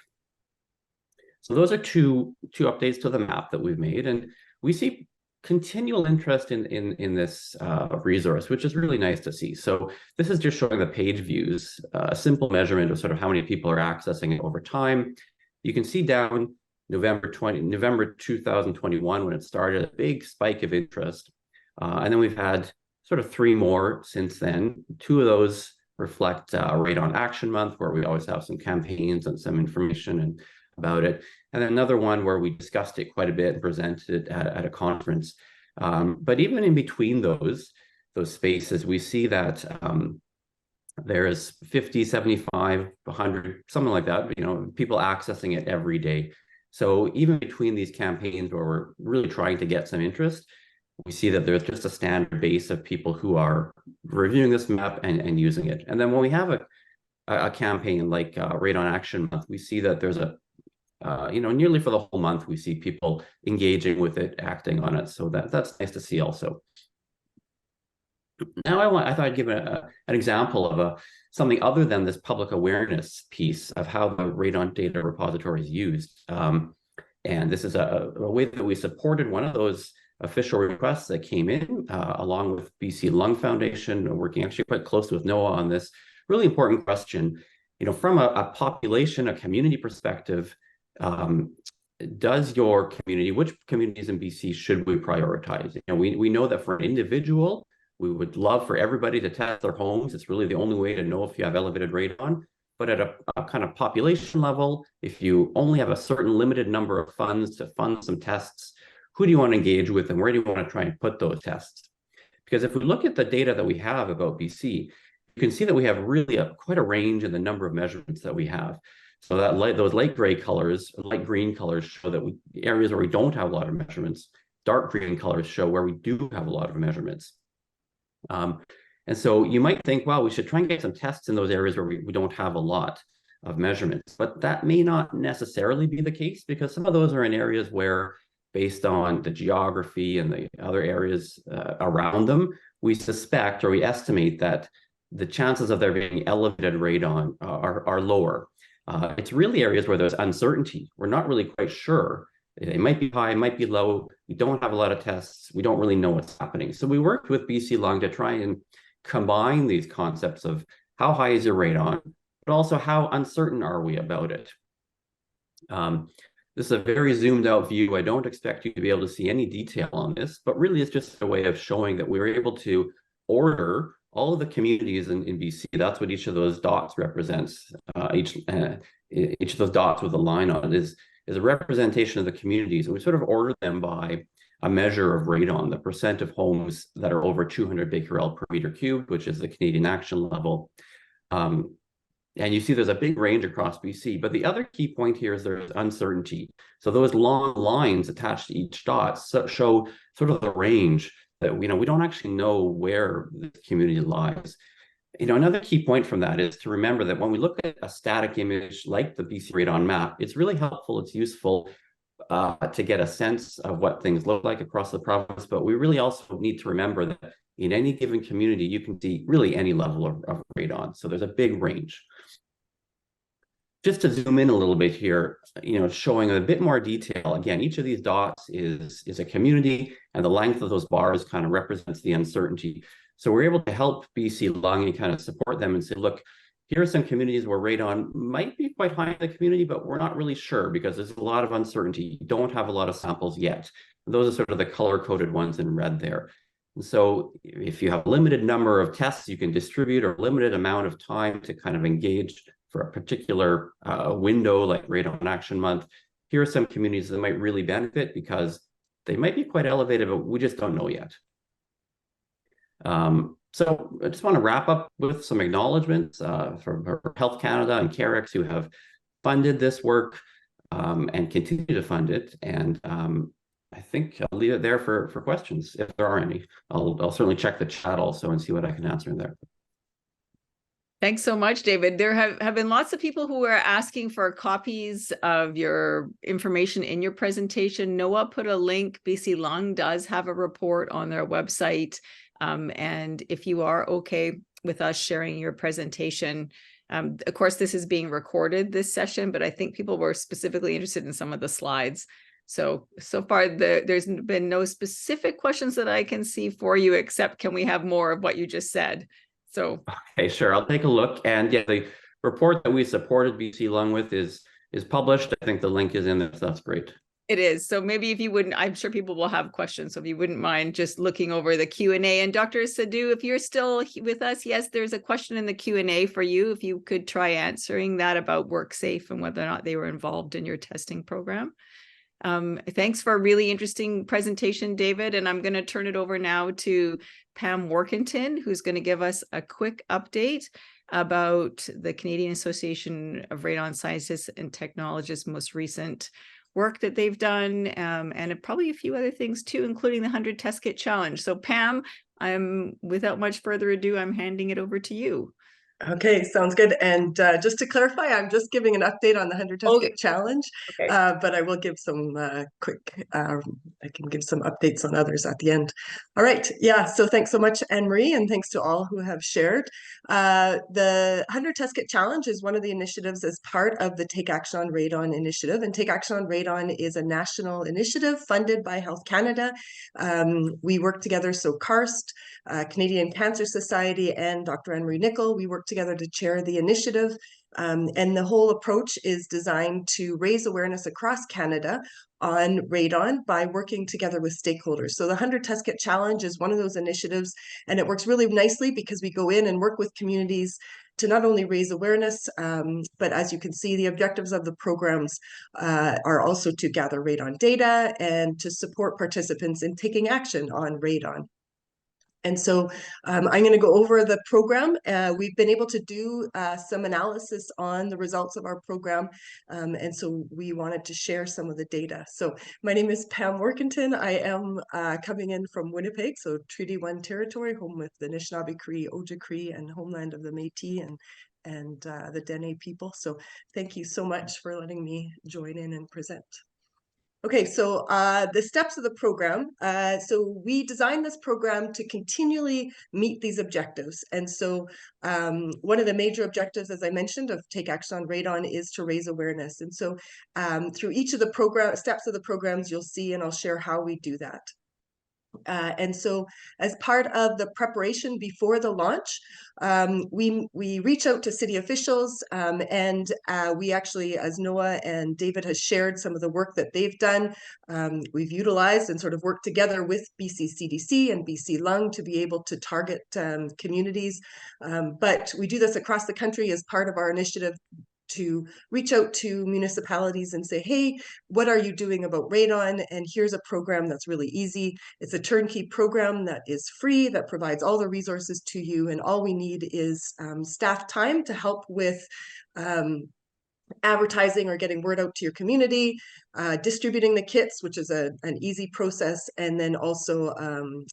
Speaker 6: So those are two updates to the map that we've made, and we see continual interest in this resource, which is really nice to see. So this is just showing the page views, a simple measurement of sort of how many people are accessing it over time. You can see down November 2021, when it started, a big spike of interest. And then we've had sort of 3 more since then. 2 of those reflect Radon Action Month, where we always have some campaigns and some information about it. And then another one where we discussed it quite a bit and presented it at a conference. But even in between those spaces, we see that there is 50, 75, 100, something like that, people accessing it every day. So even between these campaigns where we're really trying to get some interest, we see that there's just a standard base of people who are reviewing this map and using it. And then when we have a campaign like Radon Action Month, we see that there's nearly for the whole month, we see people engaging with it, acting on it. So that's nice to see also. Now I thought I'd give an example of something other than this public awareness piece of how the radon data repository is used. And this is a way that we supported one of those official requests that came in, along with BC Lung Foundation, working actually quite close with NOAA on this really important question. From a population, a community perspective, does your community, which communities in BC should we prioritize? We know that for an individual, we would love for everybody to test their homes. It's really the only way to know if you have elevated radon. But at a kind of population level, if you only have a certain limited number of funds to fund some tests, who do you want to engage with and where do you want to try and put those tests? Because if we look at the data that we have about BC, you can see that we have really quite a range in the number of measurements that we have. So that those light gray colors, light green colors show that areas where we don't have a lot of measurements. Dark green colors show where we do have a lot of measurements. And so you might think, well, we should try and get some tests in those areas where we don't have a lot of measurements. But that may not necessarily be the case, because some of those are in areas where, based on the geography and the other areas around them, we suspect or we estimate that the chances of there being elevated radon are lower. It's really areas where there's uncertainty. We're not really quite sure. It might be high, it might be low. We don't have a lot of tests. We don't really know what's happening. So we worked with BC Lung to try and combine these concepts of how high is your radon, but also how uncertain are we about it. This is a very zoomed out view. I don't expect you to be able to see any detail on this, but really it's just a way of showing that we were able to order all of the communities in BC. That's what each of those dots represents. Each of those dots with a line on it is a representation of the communities. And we sort of ordered them by a measure of radon, the percent of homes that are over 200 becquerel per meter cubed, which is the Canadian action level. And you see there's a big range across BC, but the other key point here is there's uncertainty. So those long lines attached to each dot show sort of the range that we don't actually know where the community lies. Another key point from that is to remember that when we look at a static image like the BC radon map, it's really helpful, it's useful to get a sense of what things look like across the province, but we really also need to remember that in any given community, you can see really any level of radon. So there's a big range. Just to zoom in a little bit here, showing a bit more detail. Again, each of these dots is a community, and the length of those bars kind of represents the uncertainty. So we're able to help BC Lung and kind of support them and say, look, here are some communities where radon might be quite high in the community, but we're not really sure because there's a lot of uncertainty. You don't have a lot of samples yet. Those are sort of the color-coded ones in red there. And so if you have a limited number of tests you can distribute or a limited amount of time to kind of engage for a particular window like Radon Action Month, here are some communities that might really benefit because they might be quite elevated, but we just don't know yet. So I just want to wrap up with some acknowledgements from Health Canada and CareX, who have funded this work and continue to fund it. And I think I'll leave it there for questions, if there are any. I'll certainly check the chat also and see what I can answer in there.
Speaker 2: Thanks so much, David. There have been lots of people who are asking for copies of your information in your presentation. Noah put a link. BC Lung does have a report on their website. And if you are okay with us sharing your presentation, of course, this is being recorded, this session, but I think people were specifically interested in some of the slides. So far, there's been no specific questions that I can see for you, except can we have more of what you just said? So
Speaker 6: okay, sure, I'll take a look. And yeah, the report that we supported BC Lung with is published. I think the link is in there, so that's great.
Speaker 2: it is. So maybe if you wouldn't, I'm sure people will have questions. So if you wouldn't mind just looking over the Q&A. And Dr. Sadhu, if you're still with us, yes, there's a question in the Q&A for you. If you could try answering that about WorkSafe and whether or not they were involved in your testing program. Thanks for a really interesting presentation, David. And I'm going to turn it over now to Pam Workington, who's going to give us a quick update about the Canadian Association of Radon Scientists and Technologists' most recent work that they've done, and probably a few other things too, including the 100 Test Kit Challenge. So Pam, without much further ado, I'm handing it over to you.
Speaker 7: Okay, sounds good. And just to clarify, I'm just giving an update on the 100 Test Kit Challenge, but I will give some quick, I can give some updates on others at the end. All right, yeah, so thanks so much, Anne-Marie, and thanks to all who have shared. The 100 Test Kit Challenge is one of the initiatives as part of the Take Action on Radon initiative, and Take Action on Radon is a national initiative funded by Health Canada. We work together, so KARST, Canadian Cancer Society, and Dr. Anne-Marie Nicol, we work together to chair the initiative. And the whole approach is designed to raise awareness across Canada on radon by working together with stakeholders. So the 100 Test Kit Challenge is one of those initiatives, and it works really nicely because we go in and work with communities to not only raise awareness, but as you can see, the objectives of the programs are also to gather radon data and to support participants in taking action on radon. And so I'm going to go over the program. We've been able to do some analysis on the results of our program. And so we wanted to share some of the data. So my name is Pam Workington. I am coming in from Winnipeg, so Treaty 1 territory, home with the Anishinaabe Cree, Ojibwe, and homeland of the Métis and the Dene people. So thank you so much for letting me join in and present. Okay, so the steps of the program. So we designed this program to continually meet these objectives. And so one of the major objectives, as I mentioned, of Take Action on Radon is to raise awareness. And so through each of the steps of the programs, you'll see, and I'll share how we do that. And so as part of the preparation before the launch, we reach out to city officials, and we actually, as Noah and David has shared some of the work that they've done, we've utilized and sort of worked together with BC CDC and BC Lung to be able to target communities. But we do this across the country as part of our initiative to reach out to municipalities and say, hey, what are you doing about radon? And here's a program that's really easy. It's a turnkey program that is free, that provides all the resources to you. And all we need is staff time to help with advertising or getting word out to your community, distributing the kits, which is an easy process, and then also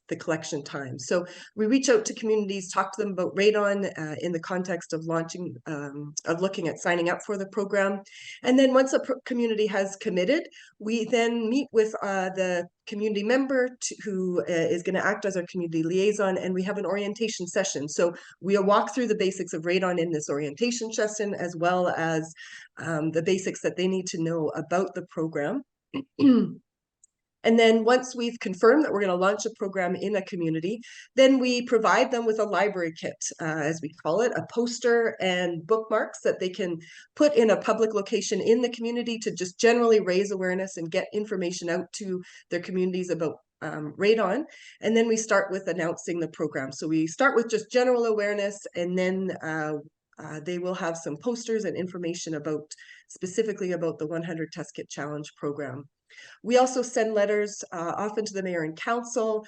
Speaker 7: the collection time. So we reach out to communities, talk to them about radon in the context of launching, of looking at signing up for the program. And then once a community has committed, we then meet with the community member who is going to act as our community liaison, and we have an orientation session. So we'll walk through the basics of radon in this orientation session, as well as the basics that they need to know about the program. And then once we've confirmed that we're going to launch a program in a community, then we provide them with a library kit, as we call it, a poster and bookmarks that they can put in a public location in the community to just generally raise awareness and get information out to their communities about radon. And then we start with announcing the program. So we start with just general awareness, and then they will have some posters and information about specifically about the 100 Test Kit Challenge program. We also send letters often to the mayor and council.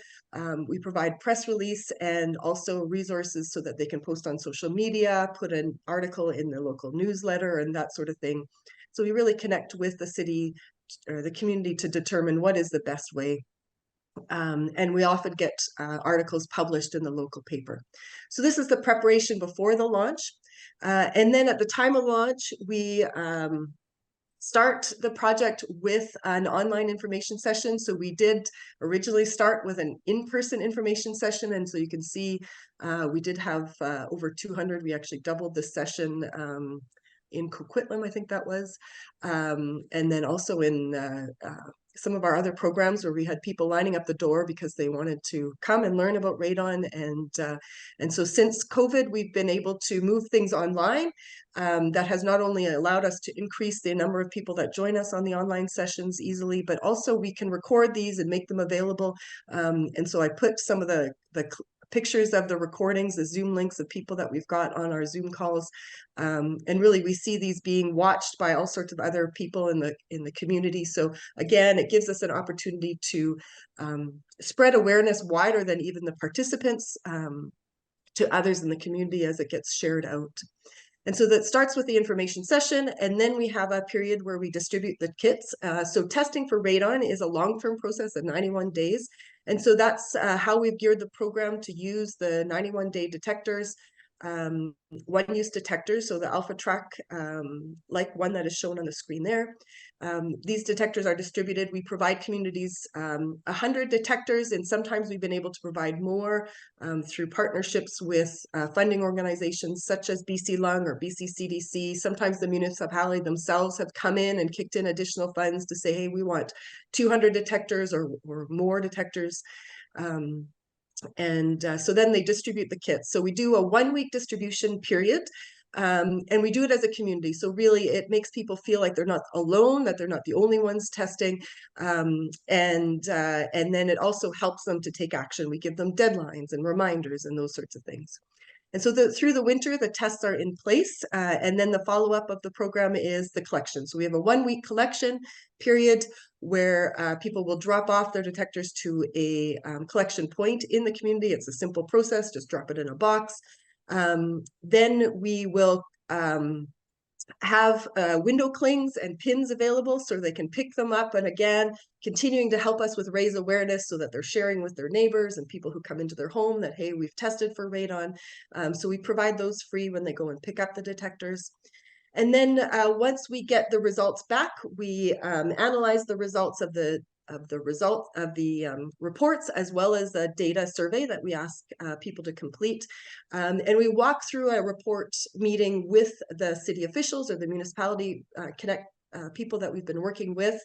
Speaker 7: We provide press release and also resources so that they can post on social media, put an article in their local newsletter, and that sort of thing. So we really connect with the city or the community to determine what is the best way And we often get articles published in the local paper. So this is the preparation before the launch. And then at the time of launch, we start the project with an online information session. So we did originally start with an in-person information session. And so you can see we did have over 200. We actually doubled the session in Coquitlam, I think that was. And then also in some of our other programs where we had people lining up the door because they wanted to come and learn about radon. And so since COVID, we've been able to move things online. That has not only allowed us to increase the number of people that join us on the online sessions easily, but also we can record these and make them available. And so I put some of the pictures of the recordings, the Zoom links of people that we've got on our Zoom calls. And really we see these being watched by all sorts of other people in the community. So again, it gives us an opportunity to spread awareness wider than even the participants to others in the community as it gets shared out. And so that starts with the information session, and then we have a period where we distribute the kits. So testing for radon is a long-term process of 91 days. And so that's how we've geared the program to use the 91-day detectors, one-use detectors, so the Alpha Track, like one that is shown on the screen there. These detectors are distributed. We provide communities 100 detectors, and sometimes we've been able to provide more through partnerships with funding organizations such as BC Lung or BC CDC. Sometimes the municipality themselves have come in and kicked in additional funds to say, hey, we want 200 detectors or more detectors. So then they distribute the kits. So we do a 1-week distribution period. And we do it as a community. So really it makes people feel like they're not alone, that they're not the only ones testing. And then it also helps them to take action. We give them deadlines and reminders and those sorts of things. And so through the winter, the tests are in place. And then the follow-up of the program is the collection. So we have a 1-week collection period where people will drop off their detectors to a collection point in the community. It's a simple process, just drop it in a box. Then we will have window clings and pins available so they can pick them up. And again, continuing to help us with raise awareness so that they're sharing with their neighbors and people who come into their home that, hey, we've tested for radon. So we provide those free when they go and pick up the detectors. And then once we get the results back, we analyze the results of the reports, as well as the data survey that we ask people to complete. And we walk through a report meeting with the city officials or the municipality people that we've been working with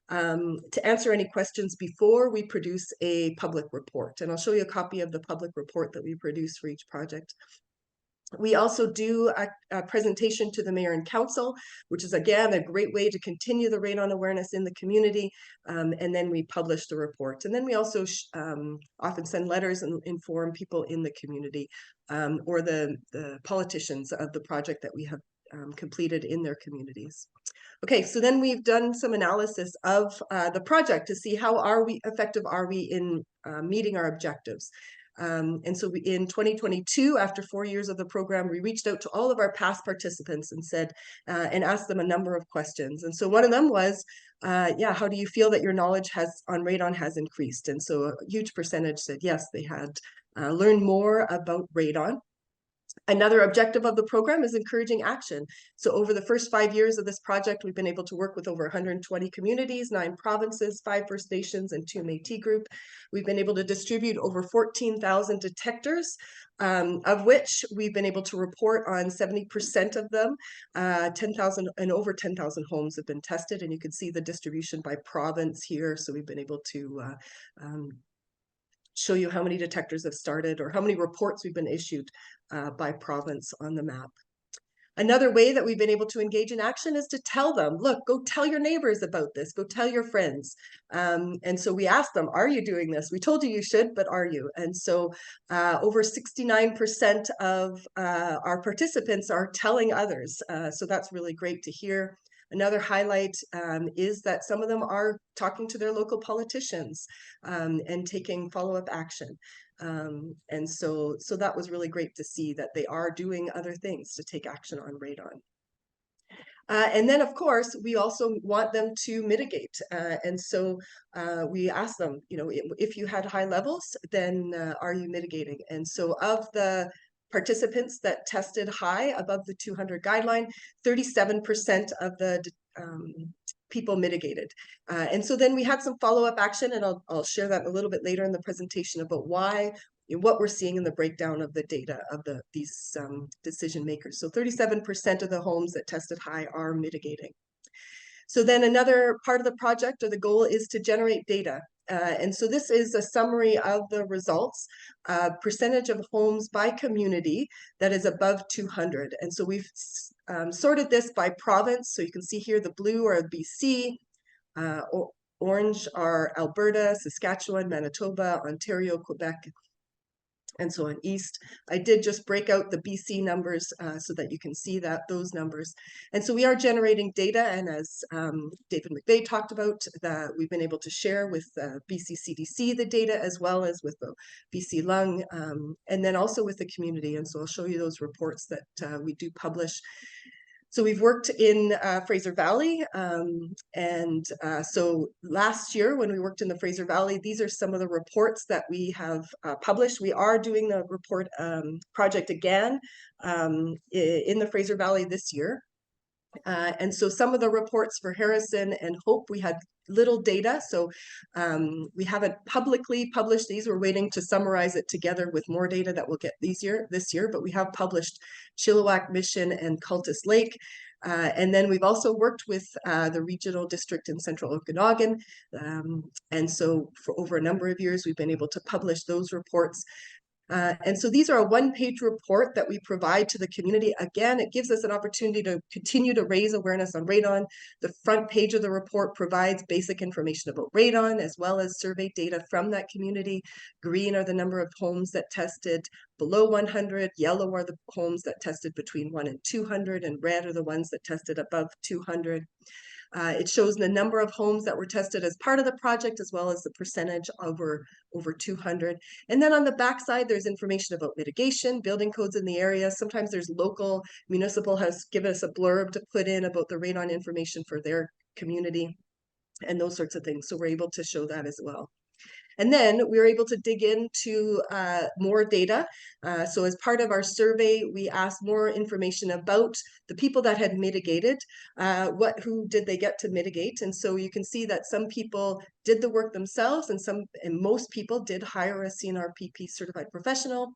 Speaker 7: to answer any questions before we produce a public report. And I'll show you a copy of the public report that we produce for each project. We also do a presentation to the mayor and council, which is, again, a great way to continue the radon awareness in the community. And then we publish the report. And then we also often send letters and inform people in the community or the politicians of the project that we have completed in their communities. Okay, so then we've done some analysis of the project to see how effective are we in meeting our objectives. And so in 2022, after 4 years of the program, we reached out to all of our past participants and said, and asked them a number of questions. And so one of them was, how do you feel that your knowledge on radon has increased? And so a huge percentage said, yes, they had learned more about radon. Another objective of the program is encouraging action. So over the first 5 years of this project, we've been able to work with over 120 communities, 9 provinces, 5 First Nations, and 2 Métis group. We've been able to distribute over 14,000 detectors, of which we've been able to report on 70% of them. 10,000 and over 10,000 homes have been tested, and you can see the distribution by province here. So we've been able to show you how many detectors have started or how many reports we've been issued by province on the map. Another way that we've been able to engage in action is to tell them, look, go tell your neighbors about this, go tell your friends. And so we asked them, are you doing this? We told you you should, but are you? And so over 69% of our participants are telling others. So that's really great to hear. Another highlight is that some of them are talking to their local politicians and taking follow-up action. And so that was really great to see that they are doing other things to take action on radon. And then, of course, we also want them to mitigate. And so we ask them, you know, if you had high levels, then are you mitigating? And so of the participants that tested high above the 200 guideline, 37% of the people mitigated. And so then we had some follow-up action, and I'll share that a little bit later in the presentation about why, what we're seeing in the breakdown of the data of these decision makers. So 37% of the homes that tested high are mitigating. So then another part of the project or the goal is to generate data. And so this is a summary of the results, percentage of homes by community that is above 200. And so we've sorted this by province. So you can see here the blue are BC, orange are Alberta, Saskatchewan, Manitoba, Ontario, Quebec, and so on east. I did just break out the BC numbers so that you can see those numbers. And so we are generating data, and as David McVeigh talked about, that we've been able to share with BC CDC the data, as well as with the BC Lung, and then also with the community. And so I'll show you those reports that we do publish. So we've worked in Fraser Valley, and so last year when we worked in the Fraser Valley, these are some of the reports that we have published. We are doing the report project again in the Fraser Valley this year. And so some of the reports for Harrison and Hope, we had little data, so we haven't publicly published these. We're waiting to summarize it together with more data that we'll get this year, but we have published Chilliwack, Mission, and Cultus Lake. And then we've also worked with the regional district in Central Okanagan. And so for over a number of years, we've been able to publish those reports. And so these are a one-page report that we provide to the community. Again, it gives us an opportunity to continue to raise awareness on radon. The front page of the report provides basic information about radon, as well as survey data from that community. Green are the number of homes that tested below 100. Yellow are the homes that tested between 1 and 200, and red are the ones that tested above 200. It shows the number of homes that were tested as part of the project, as well as the percentage over 200. And then on the backside, there's information about mitigation, building codes in the area. Sometimes there's local municipal has given us a blurb to put in about the radon information for their community and those sorts of things. So we're able to show that as well. And then we were able to dig into more data. So as part of our survey, we asked more information about the people that had mitigated, who did they get to mitigate. And so you can see that some people did the work themselves, and most people did hire a CNRPP certified professional.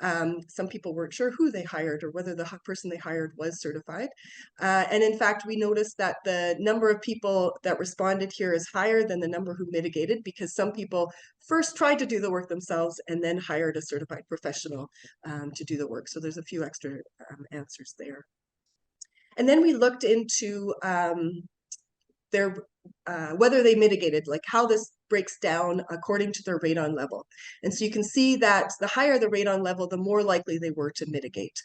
Speaker 7: Some people weren't sure who they hired or whether the person they hired was certified. And in fact, we noticed that the number of people that responded here is higher than the number who mitigated, because some people first tried to do the work themselves and then hired a certified professional to do the work. So there's a few extra answers there. And then we looked into whether they mitigated, like how this breaks down according to their radon level. And so you can see that the higher the radon level, the more likely they were to mitigate.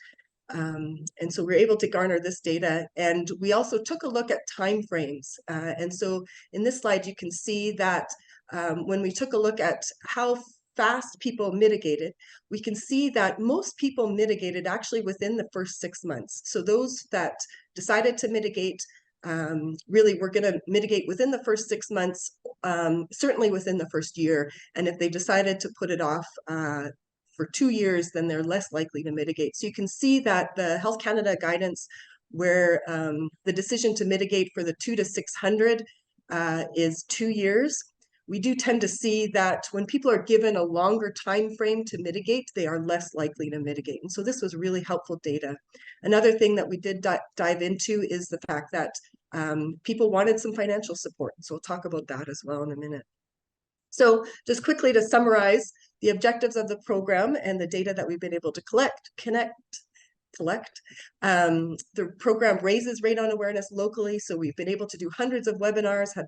Speaker 7: And so we're able to garner this data, and we also took a look at timeframes. And so in this slide, you can see that when we took a look at how fast people mitigated, we can see that most people mitigated actually within the first 6 months. So those that decided to mitigate really were going to mitigate within the first 6 months, certainly within the first year. And if they decided to put it off for 2 years, then they're less likely to mitigate. So you can see that the Health Canada guidance, where the decision to mitigate for the 2 to 600 is 2 years. We do tend to see that when people are given a longer time frame to mitigate, they are less likely to mitigate. And so this was really helpful data. Another thing that we did dive into is the fact that people wanted some financial support. So we'll talk about that as well in a minute. So just quickly to summarize the objectives of the program and the data that we've been able to collect. The program raises radon awareness locally, so we've been able to do hundreds of webinars, had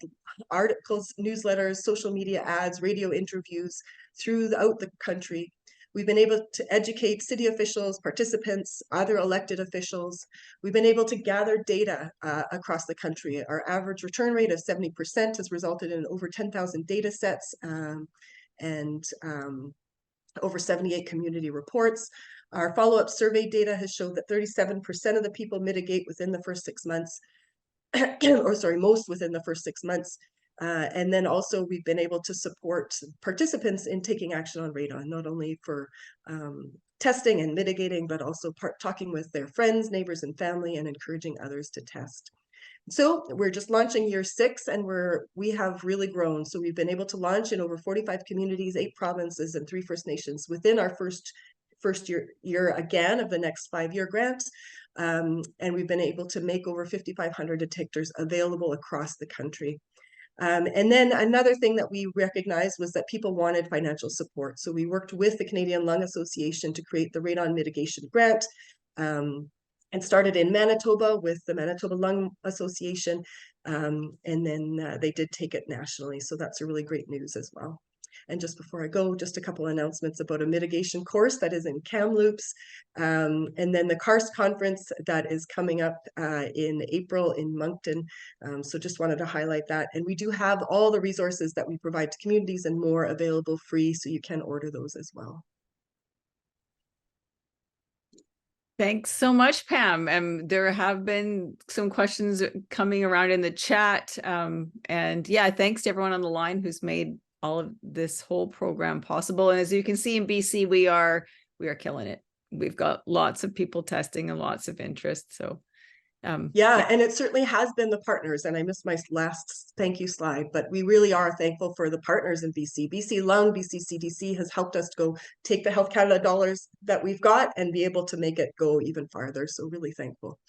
Speaker 7: articles, newsletters, social media ads, radio interviews throughout the country. We've been able to educate city officials, participants, other elected officials. We've been able to gather data across the country. Our average return rate of 70% has resulted in over 10,000 data sets and over 78 community reports. Our follow-up survey data has showed that 37% of the people mitigate within the first 6 months. or sorry, most within the first 6 months. And then also we've been able to support participants in taking action on radon, not only for testing and mitigating, but also talking with their friends, neighbors, and family, and encouraging others to test. So we're just launching year 6, and we have really grown. So we've been able to launch in over 45 communities, 8 provinces, and 3 First Nations within our first year again of the next 5-year grant. And we've been able to make over 5,500 detectors available across the country. And then another thing that we recognized was that people wanted financial support. So we worked with the Canadian Lung Association to create the Radon Mitigation Grant, and started in Manitoba with the Manitoba Lung Association. And then they did take it nationally. So that's a really great news as well. And just before I go, just a couple of announcements about a mitigation course that is in Kamloops. And then the CARS conference that is coming up in April in Moncton. So just wanted to highlight that. And we do have all the resources that we provide to communities and more available free, so you can order those as well.
Speaker 2: Thanks so much, Pam. There have been some questions coming around in the chat. And yeah, thanks to everyone on the line who's made all of this whole program possible. And as you can see in BC, we are killing it. We've got lots of people testing and lots of interest. So
Speaker 7: yeah, and it certainly has been the partners. And I missed my last thank you slide, but we really are thankful for the partners in BC. BC Lung, BC CDC has helped us to go take the Health Canada dollars that we've got and be able to make it go even farther. So really thankful.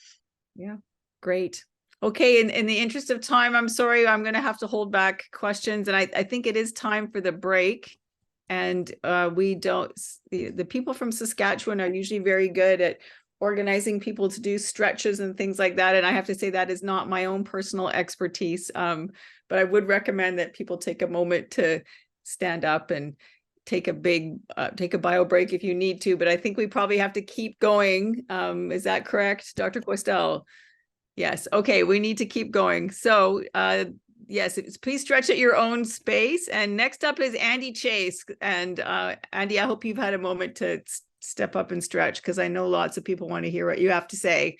Speaker 2: Yeah, great. Okay, in the interest of time, I'm sorry, I'm going to have to hold back questions. And I think it is time for the break. And the people from Saskatchewan are usually very good at organizing people to do stretches and things like that. And I have to say that is not my own personal expertise. But I would recommend that people take a moment to stand up and take a bio break if you need to. But I think we probably have to keep going. Is that correct, Dr. Questel? Yes. Okay, we need to keep going. So yes, please stretch at your own space. And next up is Andy Chase. And Andy, I hope you've had a moment to step up and stretch, because I know lots of people want to hear what you have to say.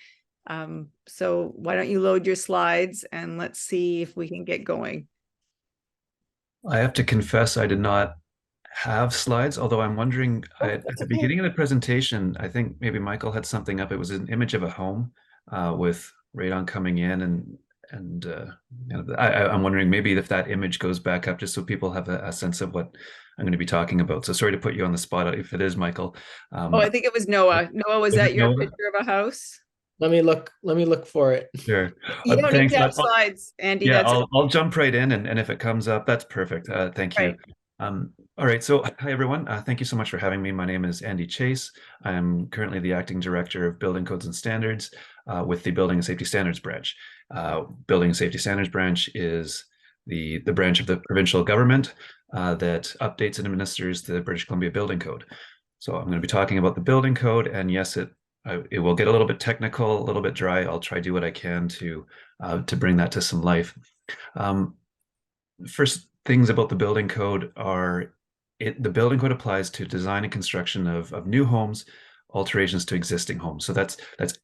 Speaker 2: So why don't you load your slides and let's see if we can get going.
Speaker 8: I have to confess, I did not have slides, although I'm wondering, at the beginning of the presentation, I think maybe Michael had something up. It was an image of a home with radon coming in, and I'm wondering maybe if that image goes back up, just so people have a sense of what I'm going to be talking about. So sorry to put you on the spot if it is Michael.
Speaker 2: I think it was Noah. Noah, was that your picture of a house?
Speaker 1: Let me look for it.
Speaker 8: Sure.
Speaker 2: You don't need to have slides, Andy.
Speaker 8: Yeah, I'll jump right in, and if it comes up, that's perfect. Thank you. All right, so hi everyone. Thank you so much for having me. My name is Andy Chase. I'm currently the Acting Director of Building Codes and Standards with the Building and Safety Standards branch. Building and Safety Standards branch is the branch of the provincial government that updates and administers the British Columbia Building Code. So I'm going to be talking about the building code, and yes, it will get a little bit technical, a little bit dry. I'll try to do what I can to bring that to some life. First things about the building code are the building code applies to design and construction of new homes, alterations to existing homes. So that's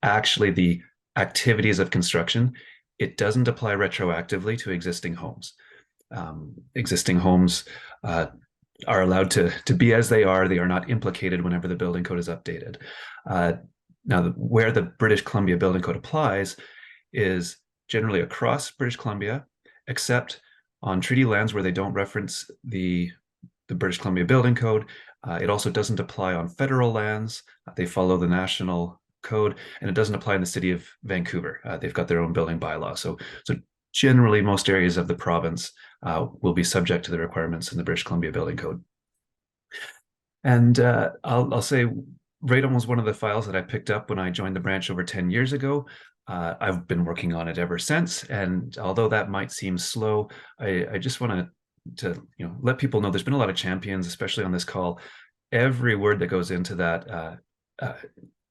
Speaker 8: actually the activities of construction. It doesn't apply retroactively to existing homes. Existing homes are allowed to be as they are. They are not implicated whenever the building code is updated. Now, where the British Columbia Building Code applies is generally across British Columbia, except on treaty lands where they don't reference the British Columbia Building Code. It also doesn't apply on federal lands. They follow the national code, and it doesn't apply in the city of Vancouver. They've got their own building bylaw. So generally, most areas of the province will be subject to the requirements in the British Columbia Building Code. And I'll say radon was one of the files that I picked up when I joined the branch over 10 years ago. I've been working on it ever since. And although that might seem slow, I just want to let people know there's been a lot of champions, especially on this call. Every word that goes into that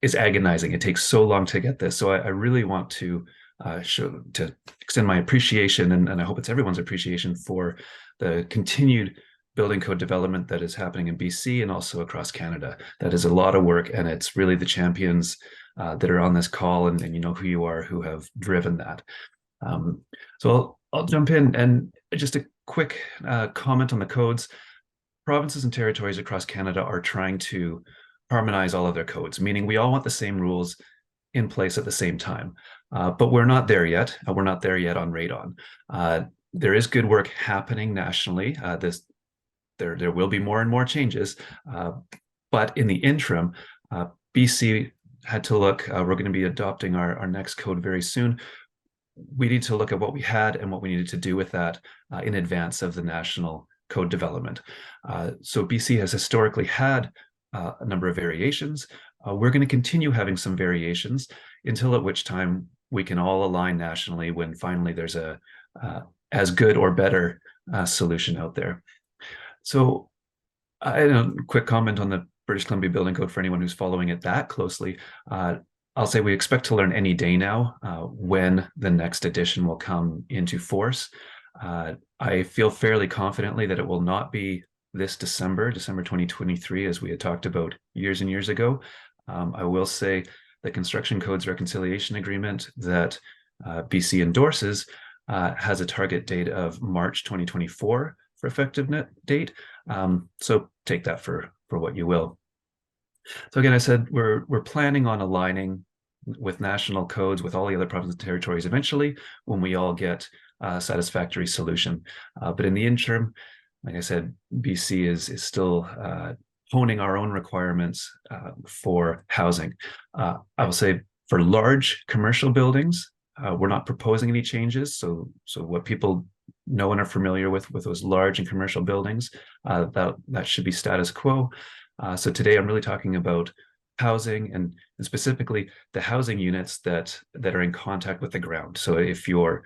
Speaker 8: is agonizing. It takes so long to get this. So I really want to extend my appreciation, and I hope it's everyone's appreciation for the continued building code development that is happening in BC and also across Canada. That is a lot of work, and it's really the champions that are on this call, and you know who you are, who have driven that. So I'll jump in, and just a quick comment on the codes. Provinces and territories across Canada are trying to harmonize all of their codes, meaning we all want the same rules in place at the same time. But we're not there yet. We're not there yet on radon. There is good work happening nationally. There will be more and more changes. But in the interim, BC had to look, we're going to be adopting our next code very soon. We need to look at what we had and what we needed to do with that in advance of the national code development. So BC has historically had a number of variations. We're going to continue having some variations until at which time we can all align nationally when finally there's a as good or better solution out there. So a quick comment on the British Columbia Building Code for anyone who's following it that closely. I'll say we expect to learn any day now when the next edition will come into force. I feel fairly confidently that it will not be this December 2023, as we had talked about years and years ago. I will say the Construction Codes Reconciliation Agreement that BC endorses has a target date of March 2024 for effective date. So take that for what you will. So again, I said we're planning on aligning with national codes with all the other provinces and territories eventually when we all get a satisfactory solution. But in the interim, like I said, BC is still honing our own requirements for housing. I will say for large commercial buildings, we're not proposing any changes. So what people know and are familiar with those large and commercial buildings, that should be status quo. So today I'm really talking about housing and specifically the housing units that are in contact with the ground. So if you're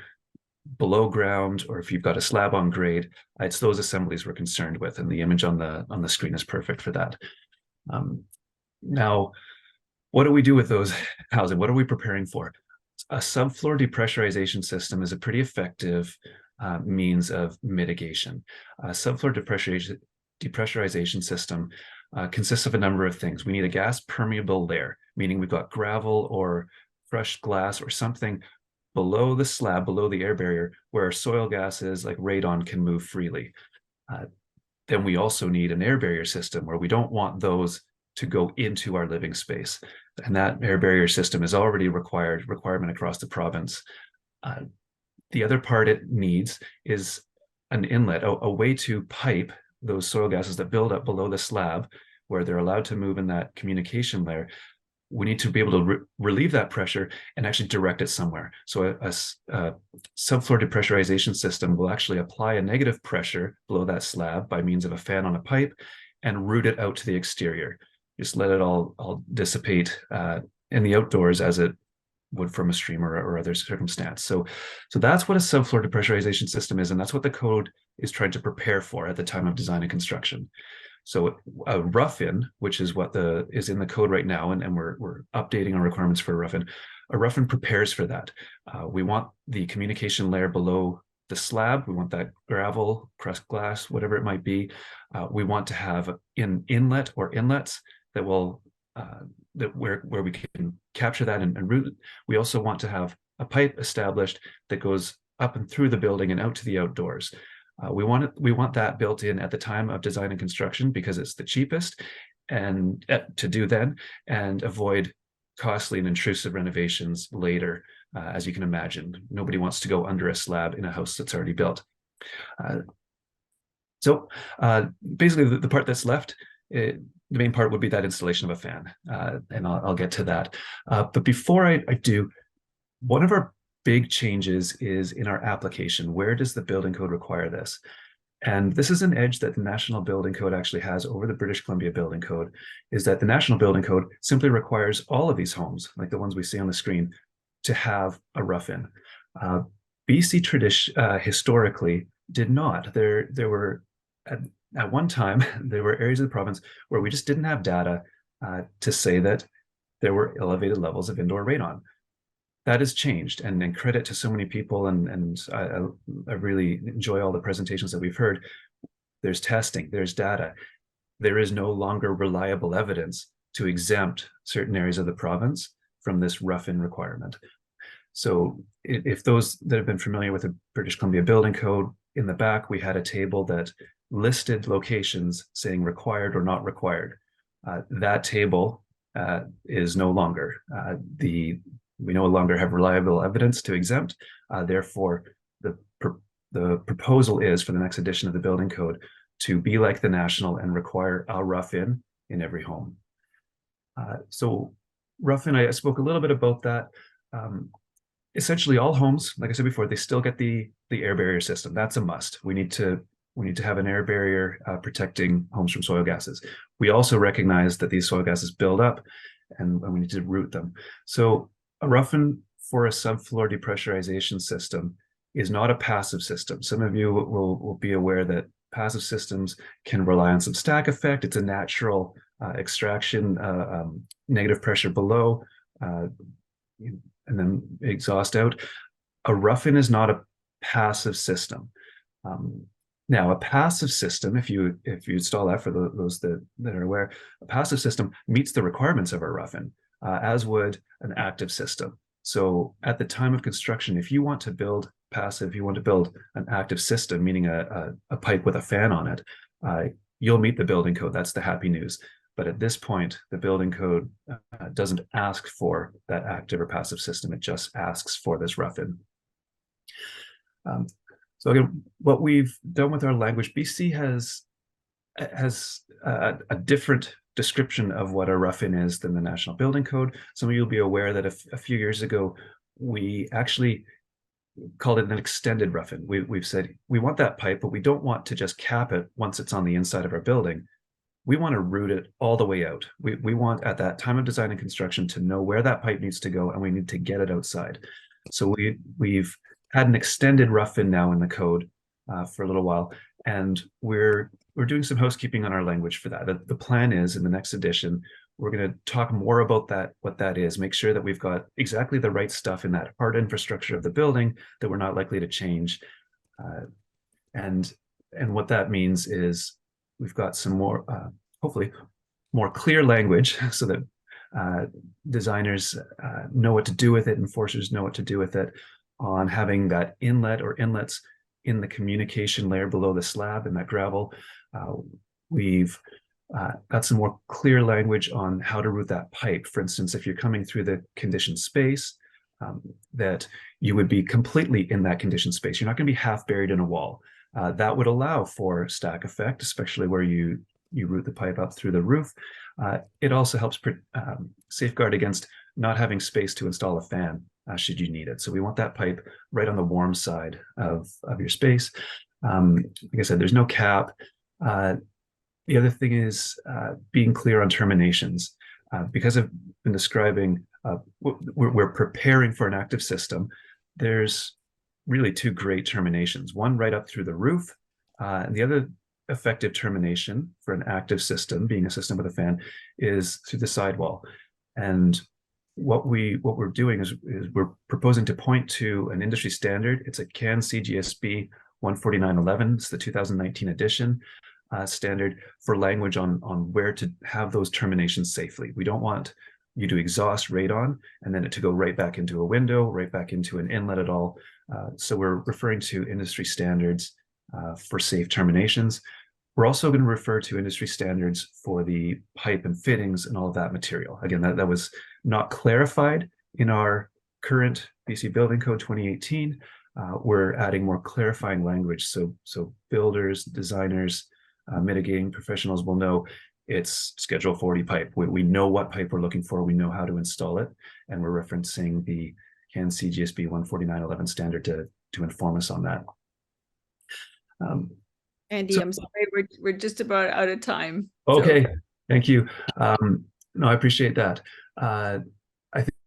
Speaker 8: below ground or if you've got a slab on grade, it's those assemblies we're concerned with, and the image on the screen is perfect for that. Now, what do we do with those housing? What are we preparing for? A subfloor depressurization system is a pretty effective means of mitigation. A subfloor depressurization system consists of a number of things. We need a gas permeable layer, meaning we've got gravel or crushed glass or something below the slab, below the air barrier, where soil gases like radon can move freely. Then we also need an air barrier system where we don't want those to go into our living space. And that air barrier system is already a requirement across the province. The other part it needs is an inlet, a way to pipe those soil gases that build up below the slab where they're allowed to move in that communication layer. We need to be able to relieve that pressure and actually direct it somewhere. So a subfloor depressurization system will actually apply a negative pressure below that slab by means of a fan on a pipe and route it out to the exterior. Just let it all dissipate in the outdoors as it would from a stream or other circumstance. So that's what a subfloor depressurization system is, and that's what the code is trying to prepare for at the time of design and construction. So a rough-in, which is what is in the code right now, and we're updating our requirements for a rough-in. A rough-in prepares for that. We want the communication layer below the slab. We want that gravel, crushed glass, whatever it might be. We want to have an inlet or inlets that will where we can capture that and route it. We also want to have a pipe established that goes up and through the building and out to the outdoors. We want that built in at the time of design and construction because it's the cheapest and to do then, and avoid costly and intrusive renovations later. As you can imagine, nobody wants to go under a slab in a house that's already built. So basically the part that's left, the main part would be that installation of a fan, and I'll get to that. But before I do, one of our big changes is in our application. Where does the building code require this? And this is an edge that the National Building Code actually has over the British Columbia Building Code, is that the National Building Code simply requires all of these homes, like the ones we see on the screen, to have a rough-in. BC historically did not. There were at one time, there were areas of the province where we just didn't have data to say that there were elevated levels of indoor radon. That has changed, and credit to so many people, and I really enjoy all the presentations that we've heard. There's testing, there's data. There is no longer reliable evidence to exempt certain areas of the province from this rough-in requirement. So if those that have been familiar with the British Columbia Building Code, in the back, we had a table that listed locations saying required or not required. That table is no longer. We no longer have reliable evidence to exempt. Therefore, the proposal is for the next edition of the building code to be like the national and require a rough-in every home. So rough-in, I spoke a little bit about that. Essentially, all homes, like I said before, they still get the air barrier system. That's a must. We need to have an air barrier protecting homes from soil gases. We also recognize that these soil gases build up, and we need to root them. So a rough-in for a subfloor depressurization system is not a passive system. Some of you will be aware that passive systems can rely on some stack effect. It's a natural extraction, negative pressure below, and then exhaust out. A rough-in is not a passive system. Now, a passive system, if you install that for those that are aware, a passive system meets the requirements of a rough-in, as would an active system. So at the time of construction, if you want to build passive, you want to build an active system, meaning a pipe with a fan on it, you'll meet the building code. That's the happy news. But at this point, the building code doesn't ask for that active or passive system. It just asks for this rough-in. So again, what we've done with our language, BC has a different description of what a rough-in is than the National Building Code. Some of you will be aware that a few years ago, we actually called it an extended rough-in. We've said we want that pipe, but we don't want to just cap it once it's on the inside of our building. We want to route it all the way out. We want, at that time of design and construction, to know where that pipe needs to go, and we need to get it outside. So we've had an extended rough-in now in the code for a little while, and we're doing some housekeeping on our language for that. The plan is, in the next edition, we're going to talk more about that, what that is, make sure that we've got exactly the right stuff in that hard infrastructure of the building that we're not likely to change. And what that means is we've got some more, hopefully, more clear language so that designers know what to do with it, enforcers know what to do with it, on having that inlet or inlets in the communication layer below the slab and that gravel. We've got some more clear language on how to route that pipe. For instance, if you're coming through the conditioned space, that you would be completely in that conditioned space. You're not going to be half buried in a wall. That would allow for stack effect, especially where you route the pipe up through the roof. It also helps safeguard against not having space to install a fan should you need it. So we want that pipe right on the warm side of your space. Like I said, there's no cap. The other thing is being clear on terminations. Because I've been describing, we're preparing for an active system. There's really two great terminations, one right up through the roof, and the other effective termination for an active system, being a system with a fan, is through the sidewall. And what we're doing is we're proposing to point to an industry standard. It's a CAN CGSB 14911. It's the 2019 edition standard for language on where to have those terminations safely. We don't want you to exhaust radon and then it to go right back into a window, right back into an inlet at all. So we're referring to industry standards for safe terminations. We're also going to refer to industry standards for the pipe and fittings and all of that material. Again, that was not clarified in our current BC Building Code 2018. We're adding more clarifying language so builders, designers, mitigating professionals will know it's Schedule 40 pipe. We know what pipe we're looking for. We know how to install it. And we're referencing the CAN CGSB 14911 standard to inform us on that.
Speaker 2: Andy, I'm sorry, we're just about out of time.
Speaker 8: Okay, so. Thank you. No, I appreciate that. I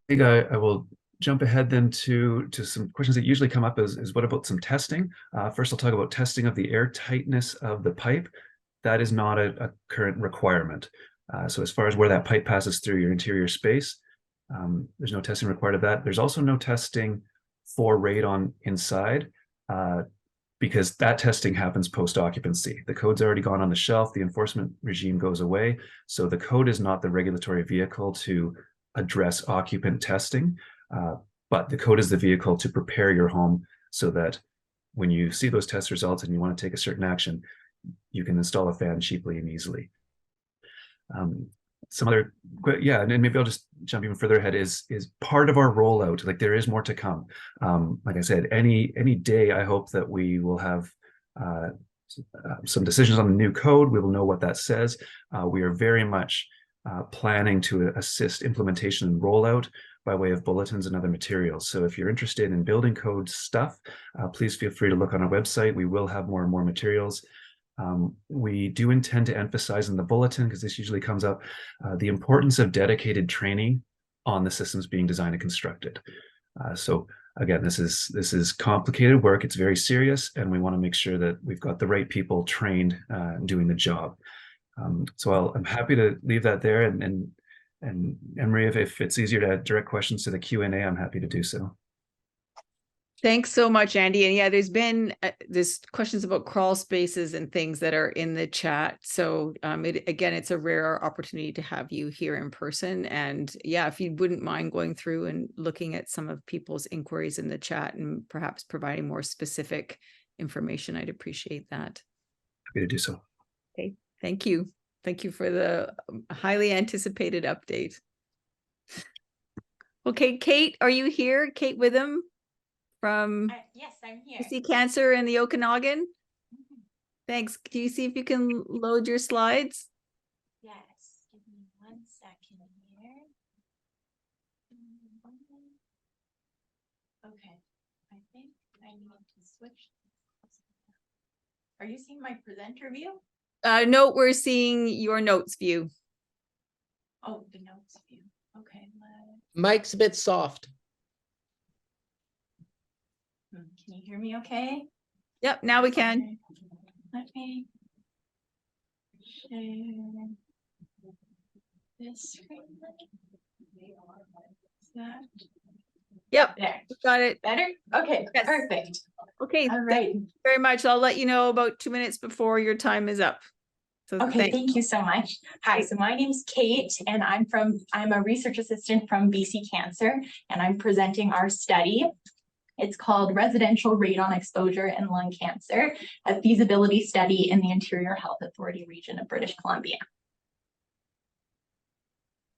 Speaker 8: think I will jump ahead then to some questions that usually come up is what about some testing? First, I'll talk about testing of the air tightness of the pipe. That is not a current requirement. So as far as where that pipe passes through your interior space, there's no testing required of that. There's also no testing for radon inside, because that testing happens post-occupancy. The code's already gone on the shelf, the enforcement regime goes away, so the code is not the regulatory vehicle to address occupant testing. but the code is the vehicle to prepare your home so that when you see those test results and you want to take a certain action, you can install a fan cheaply and easily. Some other, yeah, and maybe I'll just jump even further ahead, is part of our rollout. Like, there is more to come. Like I said, any day, I hope that we will have some decisions on the new code. We will know what that says. We are very much planning to assist implementation and rollout by way of bulletins and other materials. So if you're interested in building code stuff, please feel free to look on our website. We will have more and more materials. We do intend to emphasize in the bulletin, because this usually comes up, the importance of dedicated training on the systems being designed and constructed. So again, this is complicated work. It's very serious, and we want to make sure that we've got the right people trained doing the job. So I'm happy to leave that there, and Emery, if it's easier to direct questions to the Q&A, I'm happy to do so.
Speaker 2: Thanks so much, Andy. And yeah, there's been there's questions about crawl spaces and things that are in the chat. So again, it's a rare opportunity to have you here in person. And yeah, if you wouldn't mind going through and looking at some of people's inquiries in the chat and perhaps providing more specific information, I'd appreciate that.
Speaker 8: Happy to do so.
Speaker 2: Okay, thank you. Thank you for the highly anticipated update. Okay, Kate, are you here? Kate Witham? From
Speaker 9: yes, I'm here.
Speaker 2: BC Cancer in the Okanagan. Thanks. Do you see if you can load your slides?
Speaker 9: Yes, give me 1 second here. Okay, I think I need to switch. Are you seeing my presenter view?
Speaker 2: No, we're seeing your notes view.
Speaker 9: Oh, the notes view. Okay.
Speaker 1: Mike's a bit soft.
Speaker 9: Can you hear me okay?
Speaker 2: Yep, now we can.
Speaker 9: Let me share this screen. That.
Speaker 2: Yep,
Speaker 9: there.
Speaker 2: got it.
Speaker 9: Better? Okay,
Speaker 2: yes.
Speaker 9: Perfect.
Speaker 2: Okay,
Speaker 9: all right.
Speaker 2: Thank you very much. I'll let you know about 2 minutes before your time is up. So
Speaker 9: okay, thank you so much. Hi, so my name's Kate, and I'm a research assistant from BC Cancer, and I'm presenting our study. It's called Residential Radon Exposure in Lung Cancer, a feasibility study in the Interior Health Authority region of British Columbia.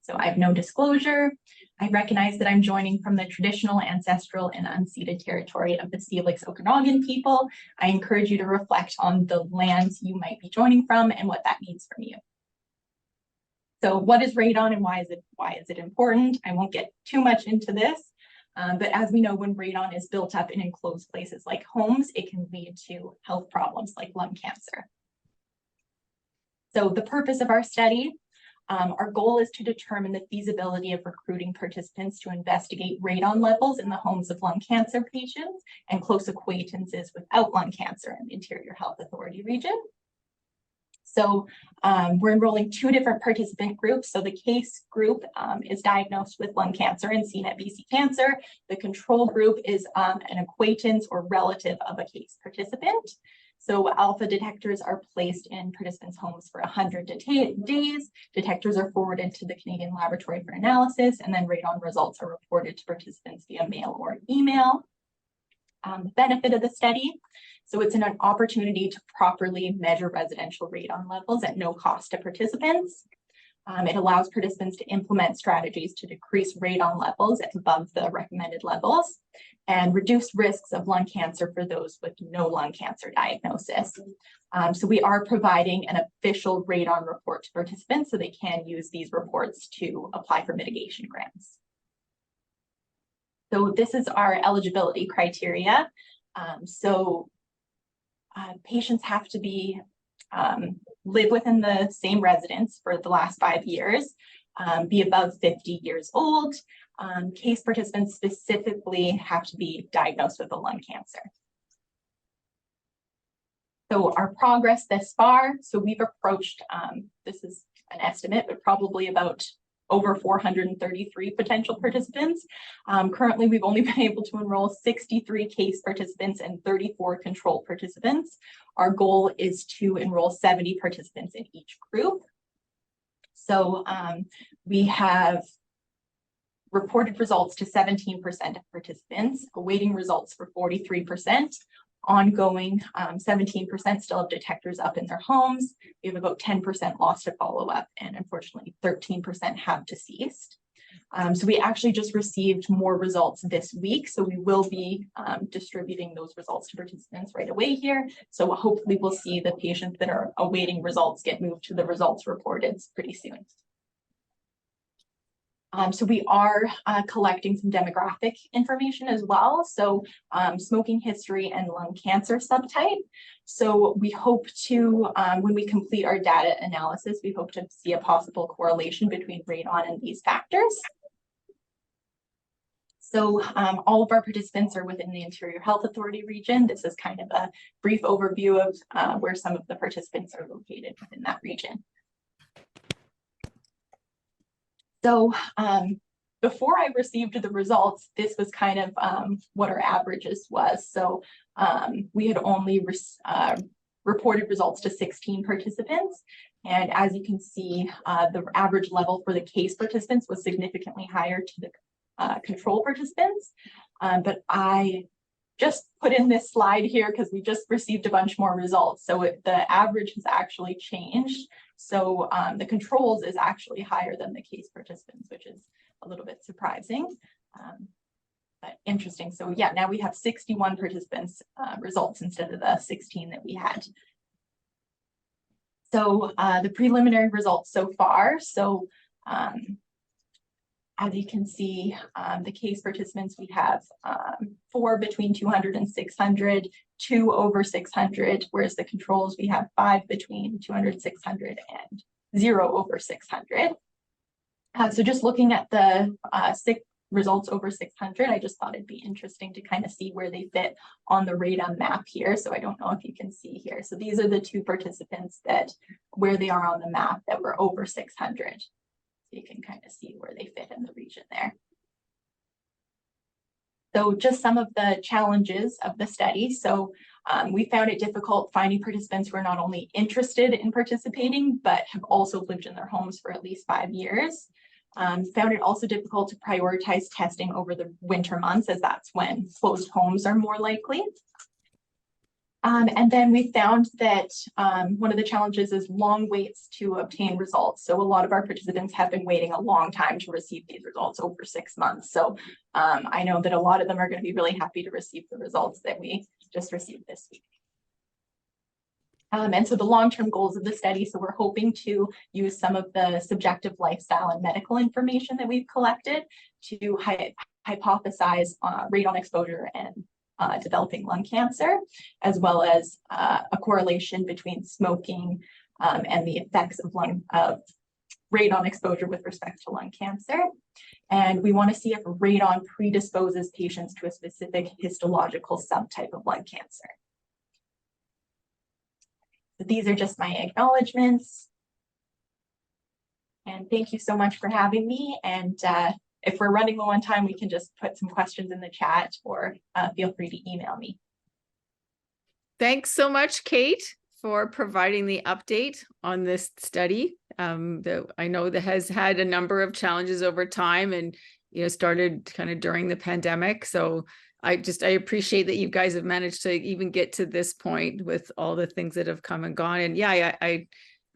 Speaker 9: So I have no disclosure. I recognize that I'm joining from the traditional, ancestral, and unceded territory of the Syilx Okanagan people. I encourage you to reflect on the lands you might be joining from and what that means from you. So what is radon and why is it important? I won't get too much into this. But as we know, when radon is built up in enclosed places like homes, it can lead to health problems like lung cancer. So the purpose of our study, our goal is to determine the feasibility of recruiting participants to investigate radon levels in the homes of lung cancer patients and close acquaintances without lung cancer in the Interior Health Authority region. So we're enrolling 2 different participant groups. So the case group is diagnosed with lung cancer and seen at BC Cancer. The control group is an acquaintance or relative of a case participant. So alpha detectors are placed in participants' homes for 100 days. Detectors are forwarded to the Canadian Laboratory for analysis, and then radon results are reported to participants via mail or email. The benefit of the study. So it's an opportunity to properly measure residential radon levels at no cost to participants. It allows participants to implement strategies to decrease radon levels above the recommended levels and reduce risks of lung cancer for those with no lung cancer diagnosis. So we are providing an official radon report to participants so they can use these reports to apply for mitigation grants. So this is our eligibility criteria. Patients have to be live within the same residence for the last 5 years, be above 50 years old. Case participants specifically have to be diagnosed with a lung cancer. So our progress thus far, so we've approached, this is an estimate, but probably about over 433 potential participants. Currently, we've only been able to enroll 63 case participants and 34 control participants. Our goal is to enroll 70 participants in each group. So we have reported results to 17% of participants, awaiting results for 43%, ongoing 17% still have detectors up in their homes. We have about 10% lost to follow-up, and unfortunately 13% have deceased. So we actually just received more results this week. So we will be distributing those results to participants right away here. So hopefully we'll see the patients that are awaiting results get moved to the results reported pretty soon. So we are collecting some demographic information as well. So smoking history and lung cancer subtype. So we hope to, when we complete our data analysis, we hope to see a possible correlation between radon and these factors. So all of our participants are within the Interior Health Authority region. This is kind of a brief overview of where some of the participants are located within that region. So before I received the results, this was kind of what our averages was. So we had only reported results to 16 participants. And as you can see, the average level for the case participants was significantly higher to the control participants. But I just put in this slide here because we just received a bunch more results. So the average has actually changed. So the controls is actually higher than the case participants, which is a little bit surprising, but interesting. So yeah, now we have 61 participants results instead of the 16 that we had. So the preliminary results so far. So as you can see, the case participants, we have 4 between 200 and 600, 2 over 600, whereas the controls, we have 5 between 200, 600, and 0 over 600. So just looking at the results over 600, I just thought it'd be interesting to kind of see where they fit on the radon map here. So I don't know if you can see here. So these are the 2 participants that where they are on the map that were over 600. You can kind of see where they fit in the region there. So just some of the challenges of the study. So we found it difficult finding participants who are not only interested in participating, but have also lived in their homes for at least 5 years. Found it also difficult to prioritize testing over the winter months, as that's when closed homes are more likely. And then we found that one of the challenges is long waits to obtain results. So a lot of our participants have been waiting a long time to receive these results, over 6 months. So I know that a lot of them are going to be really happy to receive the results that we just received this week. And so the long-term goals of the study, so we're hoping to use some of the subjective lifestyle and medical information that we've collected to hypothesize radon exposure and developing lung cancer, as well as a correlation between smoking and the effects of radon exposure with respect to lung cancer. And we want to see if radon predisposes patients to a specific histological subtype of lung cancer. So these are just my acknowledgements. And thank you so much for having me. And if we're running low on time, we can just put some questions in the chat, or feel free to email me.
Speaker 2: Thanks so much, Kate, for providing the update on this study. That I know that has had a number of challenges over time, and started kind of during the pandemic. So I appreciate that you guys have managed to even get to this point with all the things that have come and gone. And yeah,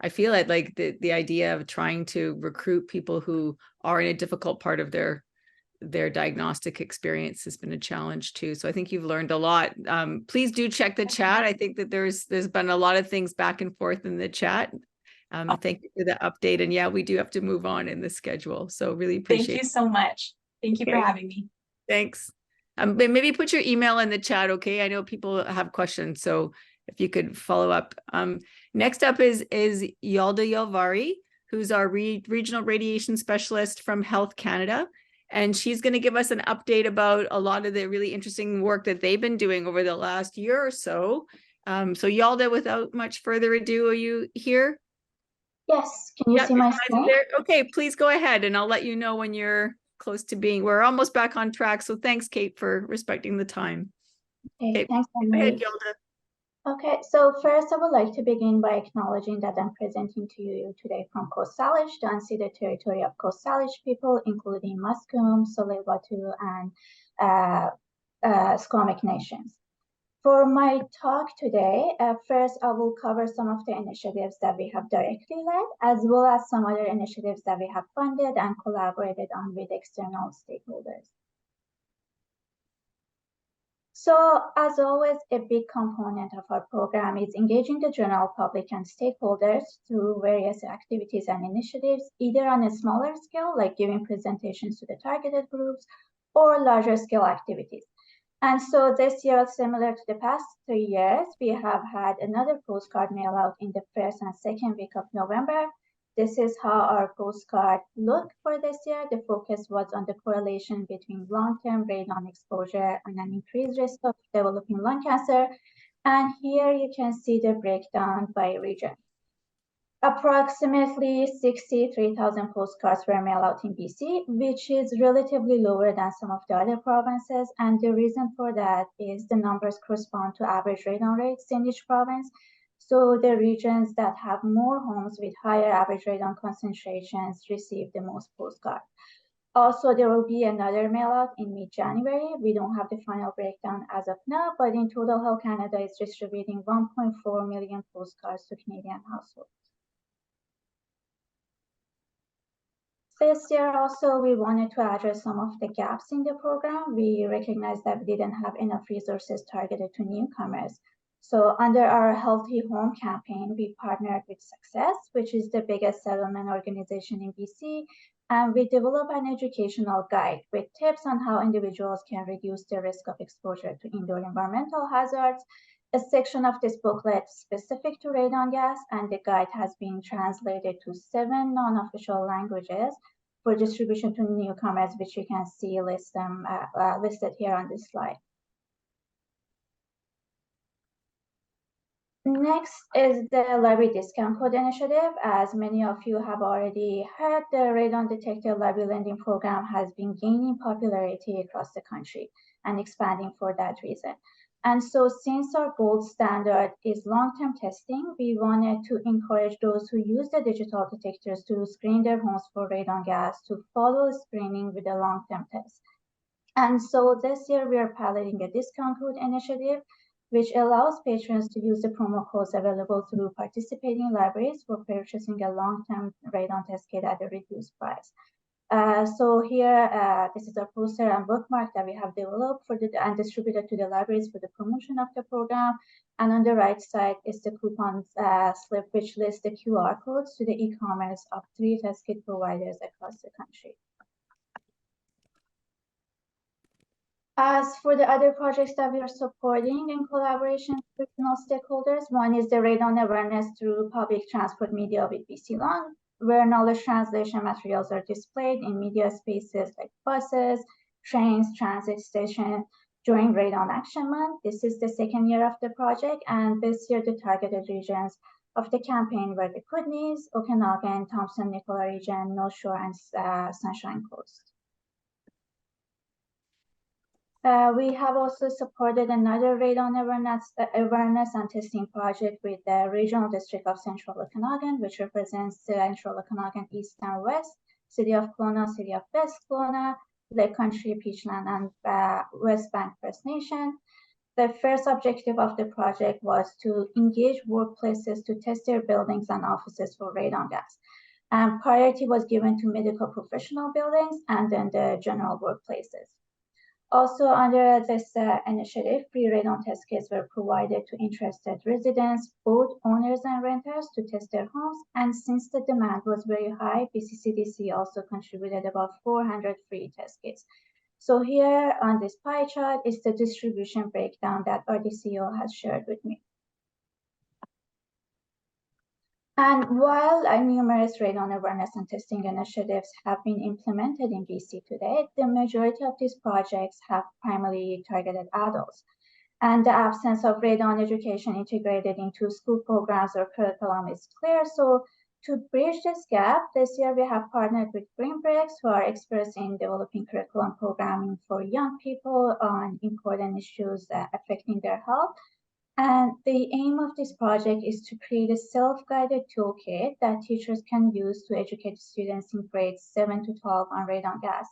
Speaker 2: I feel it, like the idea of trying to recruit people who are in a difficult part of their diagnostic experience has been a challenge too. So I think you've learned a lot. Please do check the chat. I think that there's been a lot of things back and forth in the chat. Thank you for the update. And yeah, we do have to move on in the schedule. So really appreciate it.
Speaker 9: Thank you so much. Thank you for having me.
Speaker 2: Thanks. Maybe put your email in the chat, okay? I know people have questions, so if you could follow up. Next up is Yalda Yalvari, who's our regional radiation specialist from Health Canada. And she's going to give us an update about a lot of the really interesting work that they've been doing over the last year or so. So Yalda, without much further ado, are you here?
Speaker 10: Yes, can you see my screen?
Speaker 2: Okay, please go ahead, and I'll let you know when you're close to being. We're almost back on track, so thanks, Kate, for respecting the time.
Speaker 10: Okay, thanks, Emily.
Speaker 2: Go ahead, Yalda.
Speaker 10: Okay, so first I would like to begin by acknowledging that I'm presenting to you today from Coast Salish, the unceded territory of Coast Salish people, including Musqueam, Tsleil-Waututh, and Squamish nations. For my talk today, first I will cover some of the initiatives that we have directly led, as well as some other initiatives that we have funded and collaborated on with external stakeholders. So, as always, a big component of our program is engaging the general public and stakeholders through various activities and initiatives, either on a smaller scale, like giving presentations to the targeted groups, or larger scale activities. And so this year, similar to the past 3 years, we have had another postcard mail out in the first and second week of November. This is how our postcard looked for this year. The focus was on the correlation between long-term radon exposure and an increased risk of developing lung cancer. And here you can see the breakdown by region. Approximately 63,000 postcards were mailed out in BC, which is relatively lower than some of the other provinces. And the reason for that is the numbers correspond to average radon rates in each province. So the regions that have more homes with higher average radon concentrations receive the most postcards. Also, there will be another mail out in mid-January. We don't have the final breakdown as of now, but in total, Health Canada is distributing 1.4 million postcards to Canadian households. This year also, we wanted to address some of the gaps in the program. We recognized that we didn't have enough resources targeted to newcomers. So under our Healthy Home campaign, we partnered with Success, which is the biggest settlement organization in BC, and we developed an educational guide with tips on how individuals can reduce the risk of exposure to indoor environmental hazards. A section of this booklet specific to radon gas, and the guide has been translated to 7 non-official languages for distribution to newcomers, which you can see listed here on this slide. Next is the library discount code initiative. As many of you have already heard, the radon detector library lending program has been gaining popularity across the country and expanding for that reason. And so since our gold standard is long-term testing, we wanted to encourage those who use the digital detectors to screen their homes for radon gas to follow screening with a long-term test. And so this year we are piloting a discount code initiative, which allows patrons to use the promo codes available through participating libraries for purchasing a long-term radon test kit at a reduced price. So here, this is a poster and bookmark that we have developed and distributed to the libraries for the promotion of the program. And on the right side is the coupon slip, which lists the QR codes to the e-commerce of 3 test kit providers across the country. As for the other projects that we are supporting in collaboration with external stakeholders, one is the radon awareness through public transport media with BC Lung, where knowledge translation materials are displayed in media spaces like buses, trains, transit stations during Radon Action Month. This is the 2nd year of the project, and this year the targeted regions of the campaign were the Kootenays, Okanagan, Thompson-Nicola region, North Shore, and Sunshine Coast. We have also supported another radon awareness and testing project with the Regional District of Central Okanagan, which represents Central Okanagan East and West, City of Kelowna, City of West Kelowna, Lake Country, Peachland, and West Bank First Nation. The first objective of the project was to engage workplaces to test their buildings and offices for radon gas. And priority was given to medical professional buildings and then the general workplaces. Also, under this initiative, free radon test kits were provided to interested residents, both owners and renters, to test their homes. And since the demand was very high, BCCDC also contributed about 400 free test kits. So here on this pie chart is the distribution breakdown that our DCO has shared with me. And while numerous radon awareness and testing initiatives have been implemented in BC today, the majority of these projects have primarily targeted adults. And the absence of radon education integrated into school programs or curriculum is clear. So to bridge this gap, this year we have partnered with Greenbricks, who are experts in developing curriculum programming for young people on important issues affecting their health. And the aim of this project is to create a self-guided toolkit that teachers can use to educate students in grades 7 to 12 on radon gas.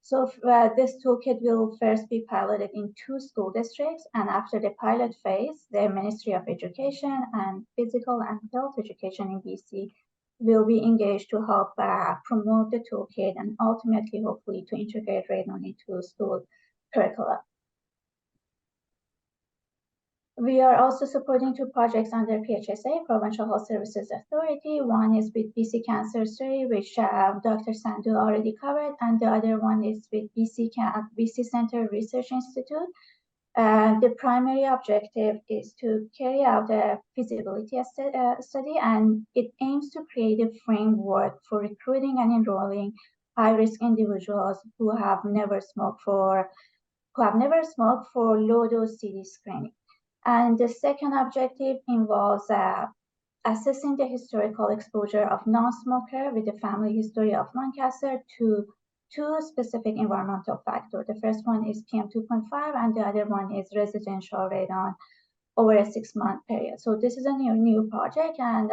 Speaker 10: So this toolkit will first be piloted in 2 school districts, and after the pilot phase, the Ministry of Education and Physical and Health Education in BC will be engaged to help promote the toolkit and ultimately, hopefully, to integrate radon into school curricula. We are also supporting 2 projects under PHSA, Provincial Health Services Authority. One is with BC Cancer Study, which Dr. Sandhu already covered, and the other one is with BC Center Research Institute. The primary objective is to carry out a feasibility study, and it aims to create a framework for recruiting and enrolling high-risk individuals who have never smoked for low-dose CD screening. And the second objective involves assessing the historical exposure of non-smoker with a family history of lung cancer to 2 specific environmental factors. The first one is PM 2.5, and the other one is residential radon over a 6-month period. So this is a new project, and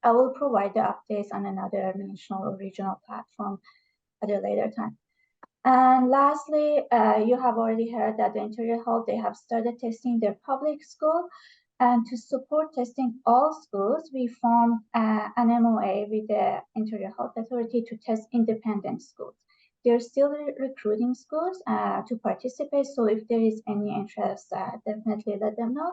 Speaker 10: I will provide the updates on another national or regional platform at a later time. And lastly, you have already heard that the Interior Health, they have started testing their public school. And to support testing all schools, we formed an MOA with the Interior Health Authority to test independent schools. They're still recruiting schools to participate. So if there is any interest, definitely let them know.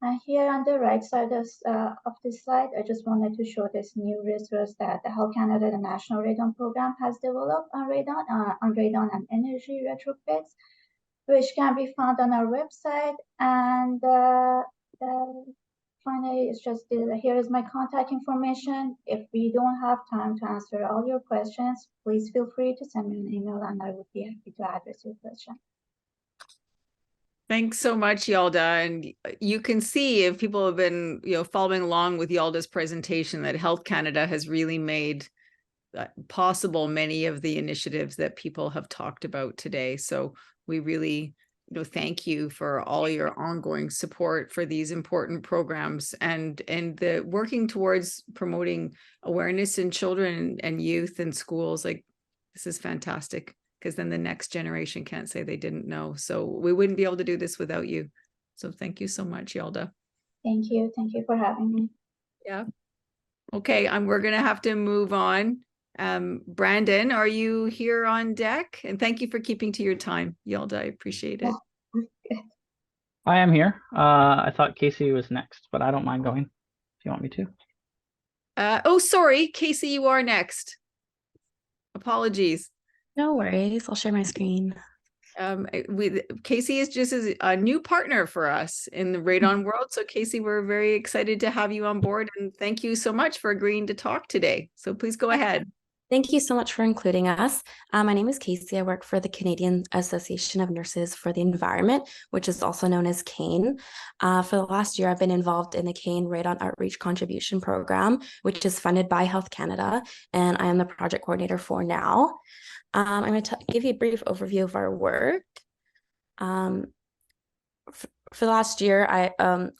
Speaker 10: And here on the right side of this slide, I just wanted to show this new resource that the Health Canada, the National Radon Program, has developed on radon and energy retrofits, which can be found on our website. And finally, it's just here is my contact information. If we don't have time to answer all your questions, please feel free to send me an email, and I would be happy to address your question.
Speaker 2: Thanks so much, Yalda. And you can see, if people have been, following along with Yalda's presentation, that Health Canada has really made possible many of the initiatives that people have talked about today. So we really, thank you for all your ongoing support for these important programs and the working towards promoting awareness in children and youth and schools. Like, this is fantastic, because then the next generation can't say they didn't know. So we wouldn't be able to do this without you. So thank you so much, Yalda.
Speaker 10: Thank you. Thank you for having me.
Speaker 2: Yeah. Okay, we're going to have to move on. Brandon, are you here on deck? And thank you for keeping to your time, Yalda. I appreciate it.
Speaker 10: Yeah.
Speaker 11: I am here. I thought Casey was next, but I don't mind going if you want me to.
Speaker 2: Oh, sorry, Casey, you are next. Apologies.
Speaker 12: No worries. I'll share my screen.
Speaker 2: Casey is just a new partner for us in the radon world. So Casey, we're very excited to have you on board, and thank you so much for agreeing to talk today. So please go ahead.
Speaker 12: Thank you so much for including us. My name is Casey. I work for the Canadian Association of Nurses for the Environment, which is also known as CANE. For the last year, I've been involved in the CANE Radon Outreach Contribution Program, which is funded by Health Canada, and I am the project coordinator for now. I'm going to give you a brief overview of our work. For the last year,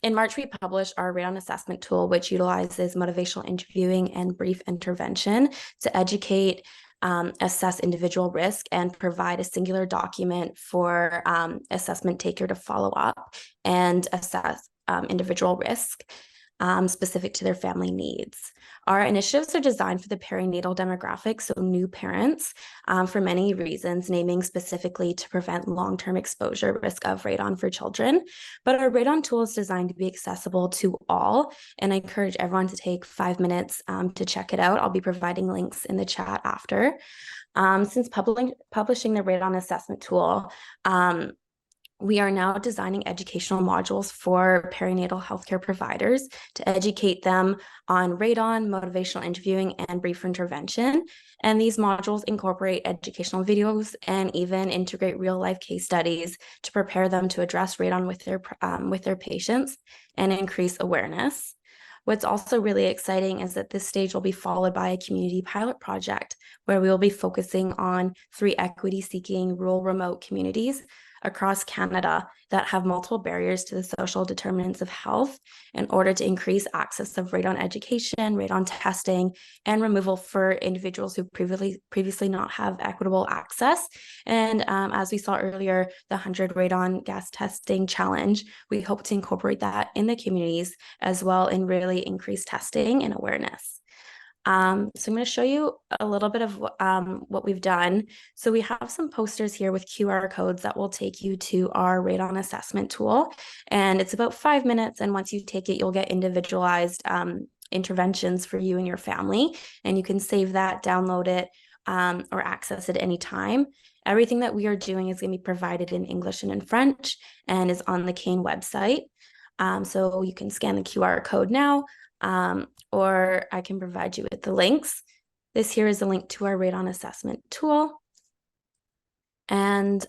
Speaker 12: in March, we published our radon assessment tool, which utilizes motivational interviewing and brief intervention to educate, assess individual risk, and provide a singular document for assessment taker to follow up and assess individual risk specific to their family needs. Our initiatives are designed for the perinatal demographic, so new parents, for many reasons, naming specifically to prevent long-term exposure risk of radon for children. But our radon tool is designed to be accessible to all, and I encourage everyone to take 5 minutes to check it out. I'll be providing links in the chat after. Since publishing the radon assessment tool, we are now designing educational modules for perinatal healthcare providers to educate them on radon, motivational interviewing, and brief intervention. And these modules incorporate educational videos and even integrate real-life case studies to prepare them to address radon with their patients and increase awareness. What's also really exciting is that this stage will be followed by a community pilot project where we will be focusing on 3 equity-seeking rural remote communities across Canada that have multiple barriers to the social determinants of health in order to increase access of radon education, radon testing, and removal for individuals who previously not have equitable access. And as we saw earlier, the 100 radon gas testing challenge, we hope to incorporate that in the communities as well and really increase testing and awareness. So I'm going to show you a little bit of what we've done. So we have some posters here with QR codes that will take you to our radon assessment tool. And it's about 5 minutes. And once you take it, you'll get individualized interventions for you and your family. And you can save that, download it, or access it anytime. Everything that we are doing is going to be provided in English and in French and is on the Kane website. So you can scan the QR code now. Or I can provide you with the links. This here is a link to our radon assessment tool. And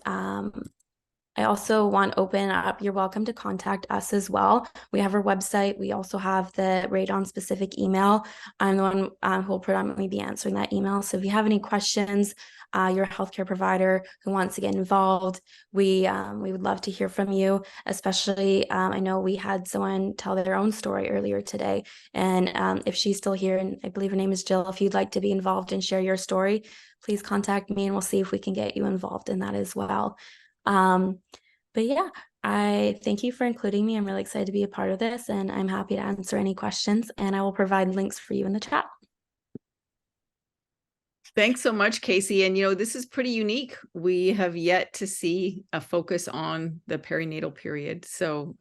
Speaker 12: I also want to open up, you're welcome to contact us as well. We have our website. We also have the radon specific email. I'm the one who will predominantly be answering that email. So if you have any questions, you're a healthcare provider who wants to get involved, we would love to hear from you, especially I know we had someone tell their own story earlier today. And if she's still here, and I believe her name is Jill, if you'd like to be involved and share your story, please contact me and we'll see if we can get you involved in that as well. But yeah, I thank you for including me. I'm really excited to be a part of this, and I'm happy to answer any questions, and I will provide links for you in the chat.
Speaker 2: Thanks so much, Casey. And, this is pretty unique. We have yet to see a focus on the perinatal period. So,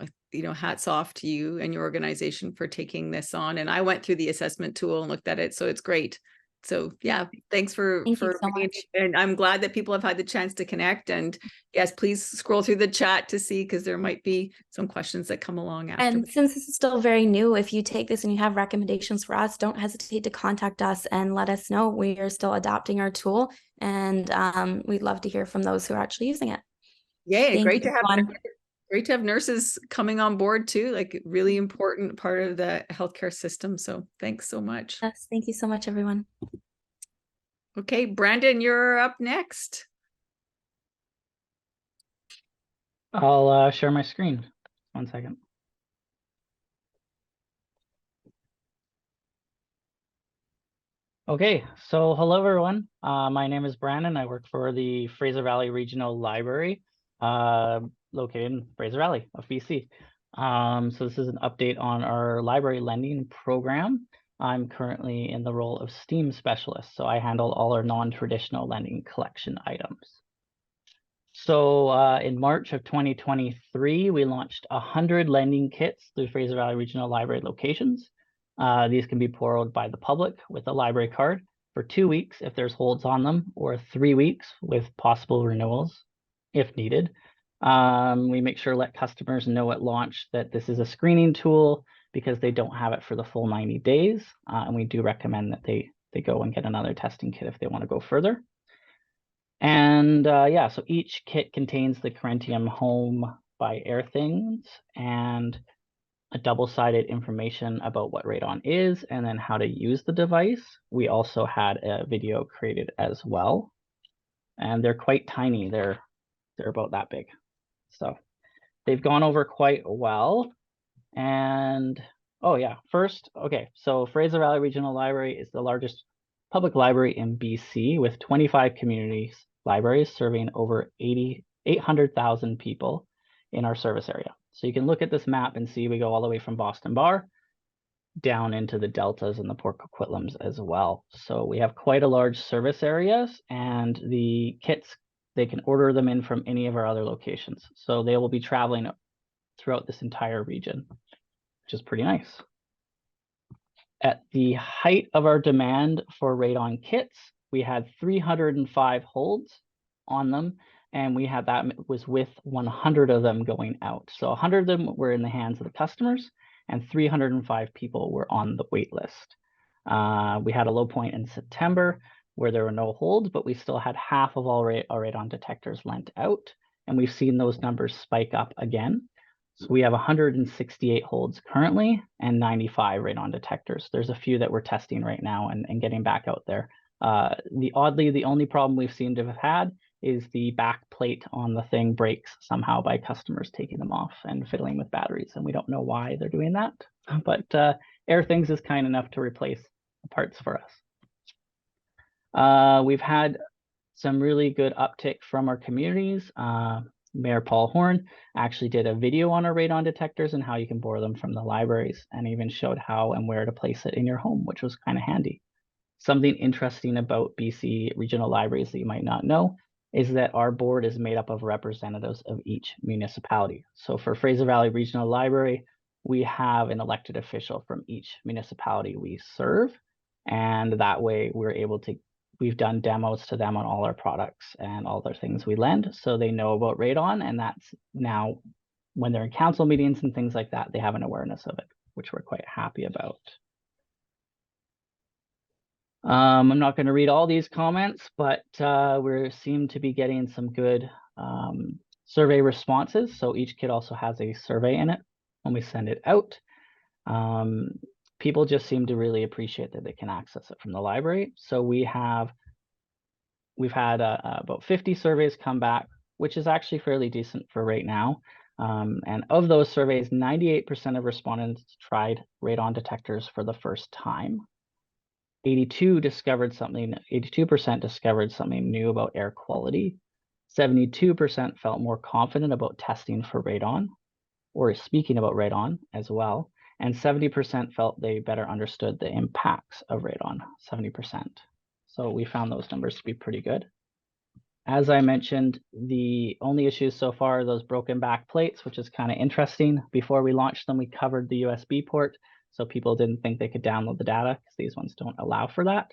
Speaker 2: hats off to you and your organization for taking this on. And I went through the assessment tool and looked at it, so it's great. So yeah, thanks for
Speaker 12: so much.
Speaker 2: And I'm glad that people have had the chance to connect. And yes, please scroll through the chat to see, because there might be some questions that come along after.
Speaker 12: And since this is still very new, if you take this and you have recommendations for us, don't hesitate to contact us and let us know. We are still adopting our tool, and we'd love to hear from those who are actually using it.
Speaker 2: Yeah, great to have nurses coming on board too, like really important part of the healthcare system. So thanks so much.
Speaker 12: Yes, thank you so much, everyone.
Speaker 2: Okay, Brandon, you're up next.
Speaker 11: I'll share my screen. 1 second. Okay, so hello everyone. My name is Brandon. I work for the Fraser Valley Regional Library, located in Fraser Valley of BC. So this is an update on our library lending program. I'm currently in the role of STEAM specialist, so I handle all our non-traditional lending collection items. So in March of 2023, we launched 100 lending kits through Fraser Valley Regional Library locations. These can be borrowed by the public with a library card for 2 weeks if there's holds on them, or 3 weeks with possible renewals if needed. We make sure to let customers know at launch that this is a screening tool because they don't have it for the full 90 days. And we do recommend that they go and get another testing kit if they want to go further. And yeah, so each kit contains the Carentium Home by Airthings and a double-sided information about what radon is and then how to use the device. We also had a video created as well, and they're quite tiny. They're about that big. So they've gone over quite well. And oh yeah, first, okay, so Fraser Valley Regional Library is the largest public library in BC with 25 community libraries serving over 800,000 people in our service area. So you can look at this map and see we go all the way from Boston Bar down into the deltas and the Port Coquitlam's as well. So we have quite a large service areas, and the kits, they can order them in from any of our other locations. So they will be traveling throughout this entire region, which is pretty nice. At the height of our demand for radon kits, we had 305 holds on them, and we had that was with 100 of them going out. So 100 of them were in the hands of the customers, and 305 people were on the wait list. We had a low point in September where there were no holds, but we still had half of all our radon detectors lent out, and we've seen those numbers spike up again. So we have 168 holds currently and 95 radon detectors. There's a few that we're testing right now and getting back out there. Oddly, the only problem we've seemed to have had is the back plate on the thing breaks somehow by customers taking them off and fiddling with batteries. And we don't know why they're doing that, but Air Things is kind enough to replace the parts for us. We've had some really good uptick from our communities. Mayor Paul Horn actually did a video on our radon detectors and how you can borrow them from the libraries, and even showed how and where to place it in your home, which was kind of handy. Something interesting about BC regional libraries that you might not know is that our board is made up of representatives of each municipality. So for Fraser Valley Regional Library, we have an elected official from each municipality we serve, and that way we're able to we've done demos to them on all our products and all the things we lend, so they know about radon, and that's now when they're in council meetings and things like that, they have an awareness of it, which we're quite happy about. I'm not going to read all these comments, but we seem to be getting some good survey responses. So each kit also has a survey in it when we send it out. People just seem to really appreciate that they can access it from the library. So we've had about 50 surveys come back, which is actually fairly decent for right now. And of those surveys, 98% of respondents tried radon detectors for the first time. 82% discovered something new about air quality. 72% felt more confident about testing for radon or speaking about radon as well. And 70% felt they better understood the impacts of radon, 70%. So we found those numbers to be pretty good. As I mentioned, the only issues so far are those broken back plates, which is kind of interesting. Before we launched them, we covered the USB port, so people didn't think they could download the data because these ones don't allow for that.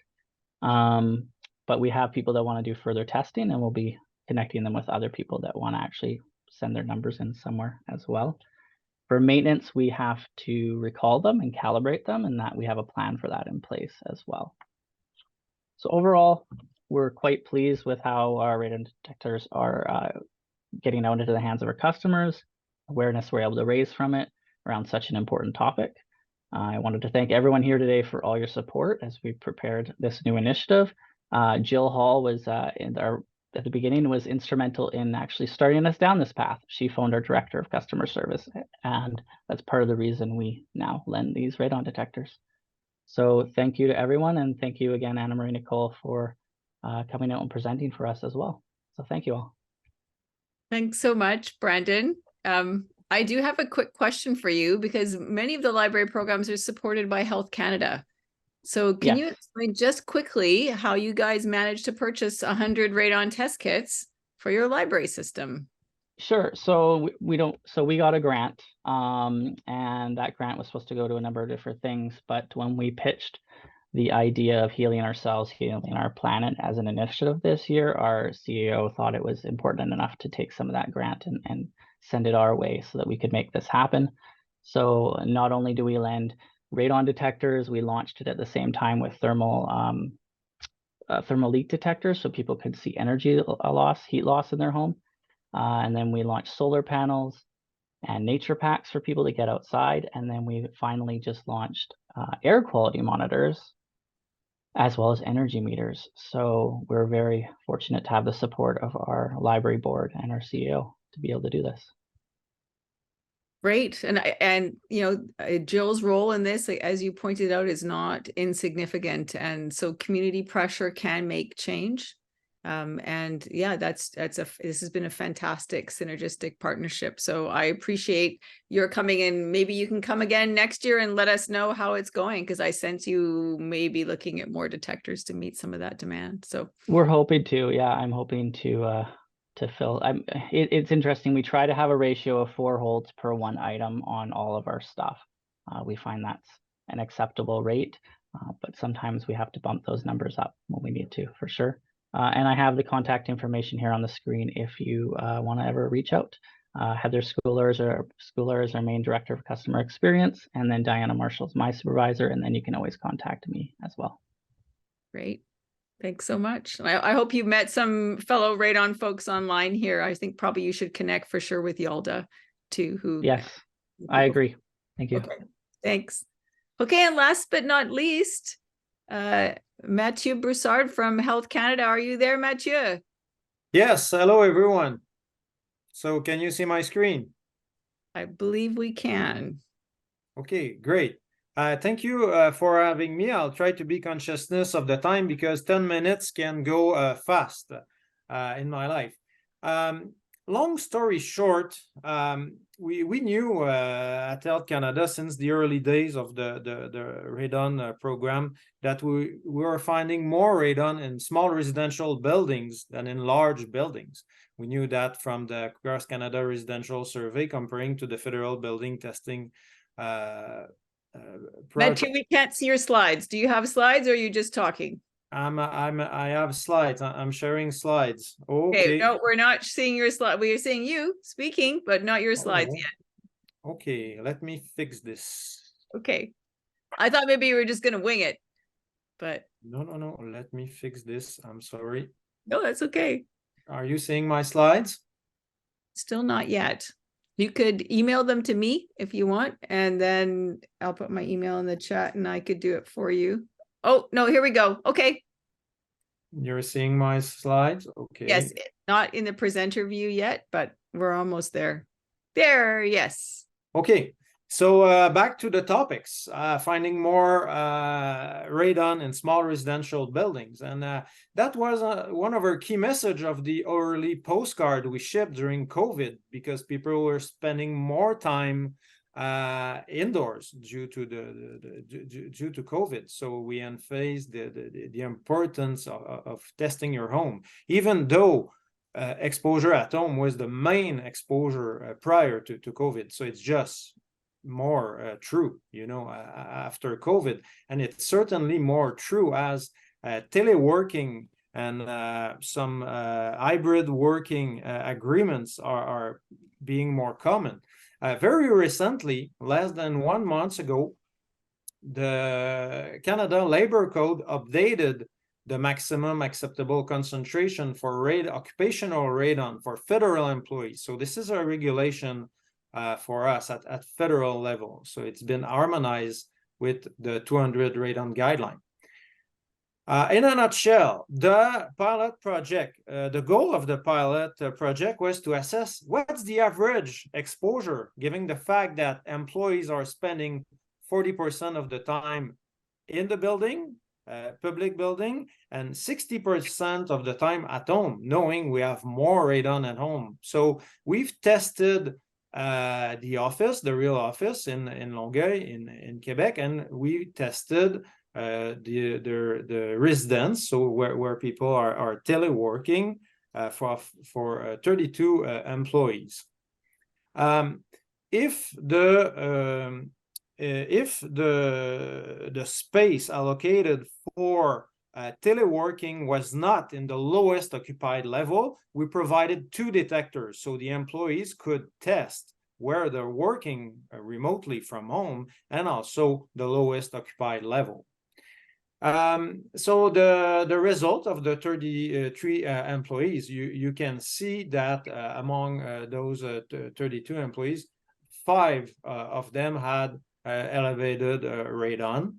Speaker 11: But we have people that want to do further testing, and we'll be connecting them with other people that want to actually send their numbers in somewhere as well. For maintenance, we have to recall them and calibrate them, and that we have a plan for that in place as well. So overall, we're quite pleased with how our radon detectors are getting out into the hands of our customers, awareness we're able to raise from it around such an important topic. I wanted to thank everyone here today for all your support as we prepared this new initiative. Jill Hall was at the beginning was instrumental in actually starting us down this path. She phoned our director of customer service, and that's part of the reason we now lend these radon detectors. So thank you to everyone, and thank you again, Anna Marie Nicole, for coming out and presenting for us as well. So thank you all. Thanks so much, Brandon. I do have a quick question for you, because many of the library programs are supported by Health Canada. So can you explain just quickly how you guys managed to purchase 100 radon test kits for your library system? Sure. So we got a grant, and that grant was supposed to go to a number of different things. But when we pitched the idea of healing ourselves, healing our planet as an initiative this year, our CEO thought it was important enough to take some of that grant and send it our way so that we could make this happen. So not only do we lend radon detectors, we launched it at the same time with thermal leak detectors, so people could see energy loss, heat loss in their home. And then we launched solar panels and nature packs for people to get outside. And then we finally just launched air quality monitors, as well as energy meters. So we're very fortunate to have the support of our library board and our CEO to be able to do this. Great. And Jill's role in this, as you pointed out, is not insignificant. And so community pressure can make change. And yeah, this has been a fantastic synergistic partnership. So I appreciate your coming in. Maybe you can come again next year and let us know how it's going, because I sense you may be looking at more detectors to meet some of that demand. So we're hoping to, I'm hoping to fill. It's interesting. We try to have a ratio of 4 holds per 1 item on all of our stuff. We find that's an acceptable rate, but sometimes we have to bump those numbers up when we need to, for sure. And I have the contact information here on the screen if you want to ever reach out. Heather Schooler is our main director of customer experience, and then Diana Marshall is my supervisor, and then you can always contact me as well. Great. Thanks so much. I hope you met some fellow Radon folks online here. I think probably you should connect for sure with Yalda too. Yes, I agree. Thank you. Okay, thanks. Okay, and last but not least, Mathieu Broussard from Health Canada. Are you there, Mathieu?
Speaker 13: Yes, hello everyone. So can you see my screen?
Speaker 2: I believe we can.
Speaker 13: Okay, great. Thank you for having me. I'll try to be consciousness of the time because 10 minutes can go fast in my life. Long story short, we knew at Health Canada since the early days of the radon program that we were finding more radon in small residential buildings than in large buildings. We knew that from the Cross Canada Residential Survey comparing to the federal building testing
Speaker 2: Matthew, we can't see your slides. Do you have slides or are you just talking?
Speaker 13: I have slides. I'm sharing slides. Okay.
Speaker 2: No, we're not seeing your slide. We are seeing you speaking, but not your slides yet.
Speaker 13: Okay, let me fix this.
Speaker 2: Okay. I thought maybe you were just gonna wing it, but
Speaker 13: no. Let me fix this. I'm sorry.
Speaker 2: No, that's okay.
Speaker 13: Are you seeing my slides?
Speaker 2: Still not yet. You could email them to me if you want, and then I'll put my email in the chat and I could do it for you. Oh, no, here we go. Okay.
Speaker 13: You're seeing my slides? Okay.
Speaker 2: Yes, not in the presenter view yet, but we're almost there. There, yes.
Speaker 13: Okay, so back to the topics, finding more radon in small residential buildings. And that was one of our key message of the early postcard we shipped during COVID, because people were spending more time indoors due to due to COVID. So we emphasized the importance of testing your home, even though exposure at home was the main exposure prior to COVID. So it's just more true, you know, after COVID. And it's certainly more true as teleworking and some hybrid working agreements are being more common. Very recently, less than 1 month ago, the Canada Labor Code updated the maximum acceptable concentration for occupational radon for federal employees. So this is a regulation for us at federal level. So it's been harmonized with the 200 radon guideline. In a nutshell, the pilot project, the goal of the pilot project was to assess what's the average exposure, given the fact that employees are spending 40% of the time in the building, public building, and 60% of the time at home, knowing we have more radon at home. So we've tested the office, the real office in Longueuil, in Quebec, and we tested the residence, so where people are teleworking for 32 employees. If the space allocated for teleworking was not in the lowest occupied level, we provided 2 detectors so the employees could test where they're working remotely from home and also the lowest occupied level. So the result of the 33 employees, you can see that among those 32 employees, 5 of them had elevated radon,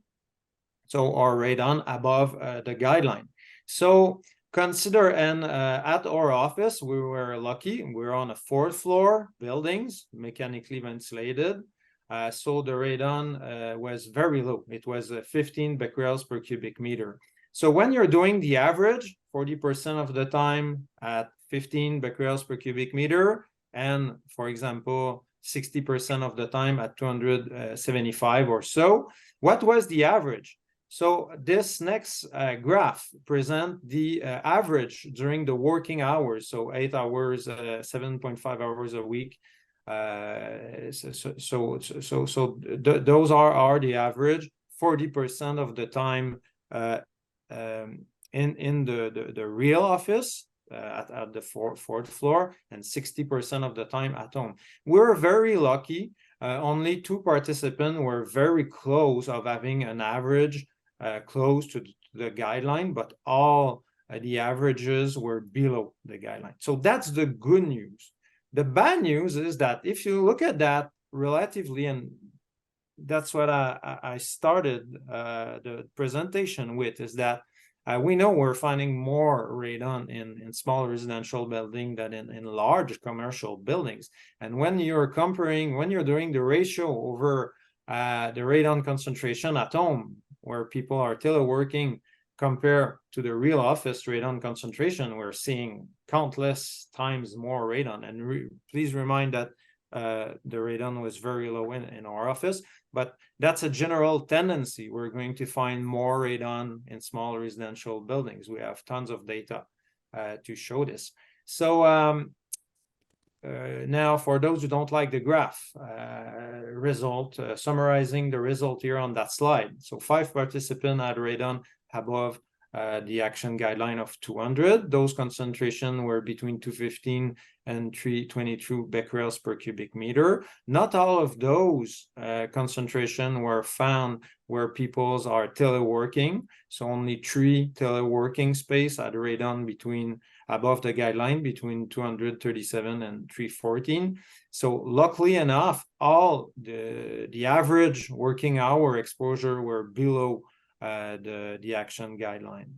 Speaker 13: or radon above the guideline. So consider, and at our office, we were lucky. We're on a 4th floor buildings, mechanically ventilated. So the radon was very low. It was 15 becquerels per cubic meter. So when you're doing the average, 40% of the time at 15 becquerels per cubic meter, and for example, 60% of the time at 275 or so, what was the average? So this next graph presents the average during the working hours, so 8 hours, 7.5 hours a week. Those are the average. 40% of the time in the real office at the 4th floor, and 60% of the time at home. We're very lucky. Only 2 participants were very close of having an average close to the guideline, but all the averages were below the guideline. So that's the good news. The bad news is that if you look at that relatively, and that's what I started the presentation with, is that We know we're finding more radon in small residential building than in large commercial buildings. And when you're doing the ratio over the radon concentration at home, where people are teleworking, compared to the real office radon concentration, we're seeing countless times more radon. And please remind that the radon was very low in our office, but that's a general tendency. We're going to find more radon in small residential buildings. We have tons of data to show this. So now, for those who don't like the graph summarizing the result here on that slide. So 5 participants had radon above the action guideline of 200. Those concentrations were between 215 and 322 becquerels per cubic meter. Not all of those concentrations were found where people are teleworking. So only 3 teleworking space had radon above the guideline between 237 and 314. So luckily enough, all the average working hour exposure were below the action guideline.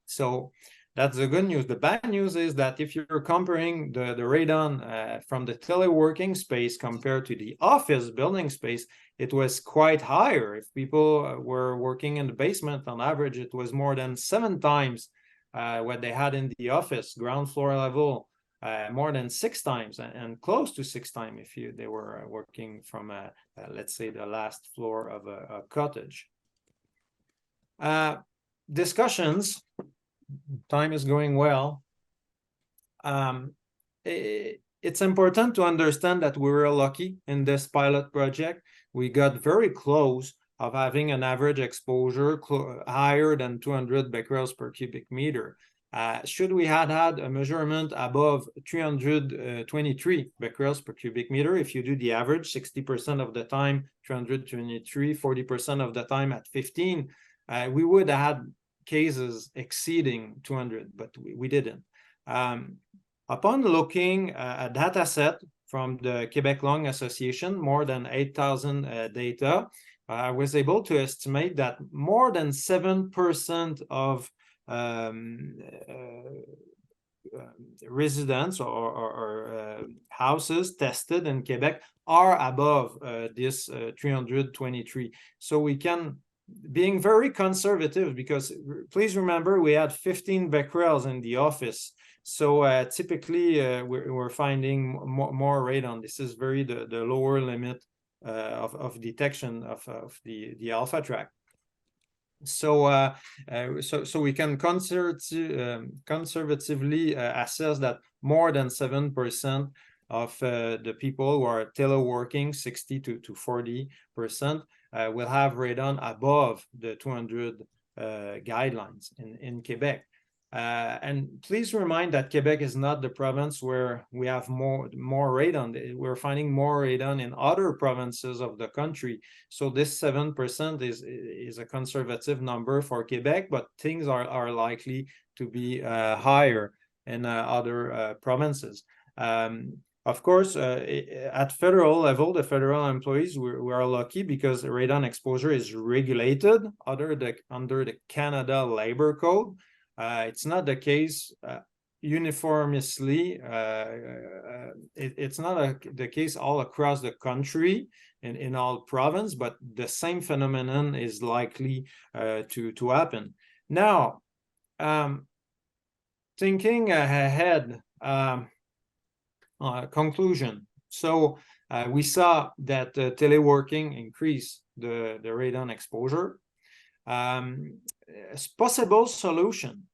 Speaker 13: So that's the good news. The bad news is that if you're comparing the radon from the teleworking space compared to the office building space, it was quite higher. If people were working in the basement, on average, it was more than 7 times what they had in the office, ground floor level, more than 6 times, and close to 6 times if they were working from, let's say, the last floor of a cottage. Discussions, time is going well. It's important to understand that we were lucky in this pilot project. We got very close of having an average exposure higher than 200 becquerels per cubic meter. Should we had a measurement above 323 becquerels per cubic meter, if you do the average, 60% of the time 323, 40% of the time at 15, we would have had cases exceeding 200, but we didn't. Upon looking at a data set from the Quebec Lung Association, more than 8,000 data, I was able to estimate that more than 7% of residents or houses tested in Quebec are above this 323. So we can, being very conservative, because please remember we had 15 becquerels in the office. So typically we're finding more radon. This is the lower limit of detection of the alpha tract. So so we can conservatively assess that more than 7% of the people who are teleworking, 60 to 40%, will have radon above the 200 guidelines in Quebec. And please remind that Quebec is not the province where we have more radon. We're finding more radon in other provinces of the country. So this 7% is a conservative number for Quebec, but things are likely to be higher in other provinces. Of course, at federal level, the federal employees, we are lucky because radon exposure is regulated under the Canada Labor Code. It's not the case uniformly. It's not the case all across the country in all province, but the same phenomenon is likely to happen. Now, thinking ahead, conclusion. So we saw that teleworking increased the radon exposure. Possible solution.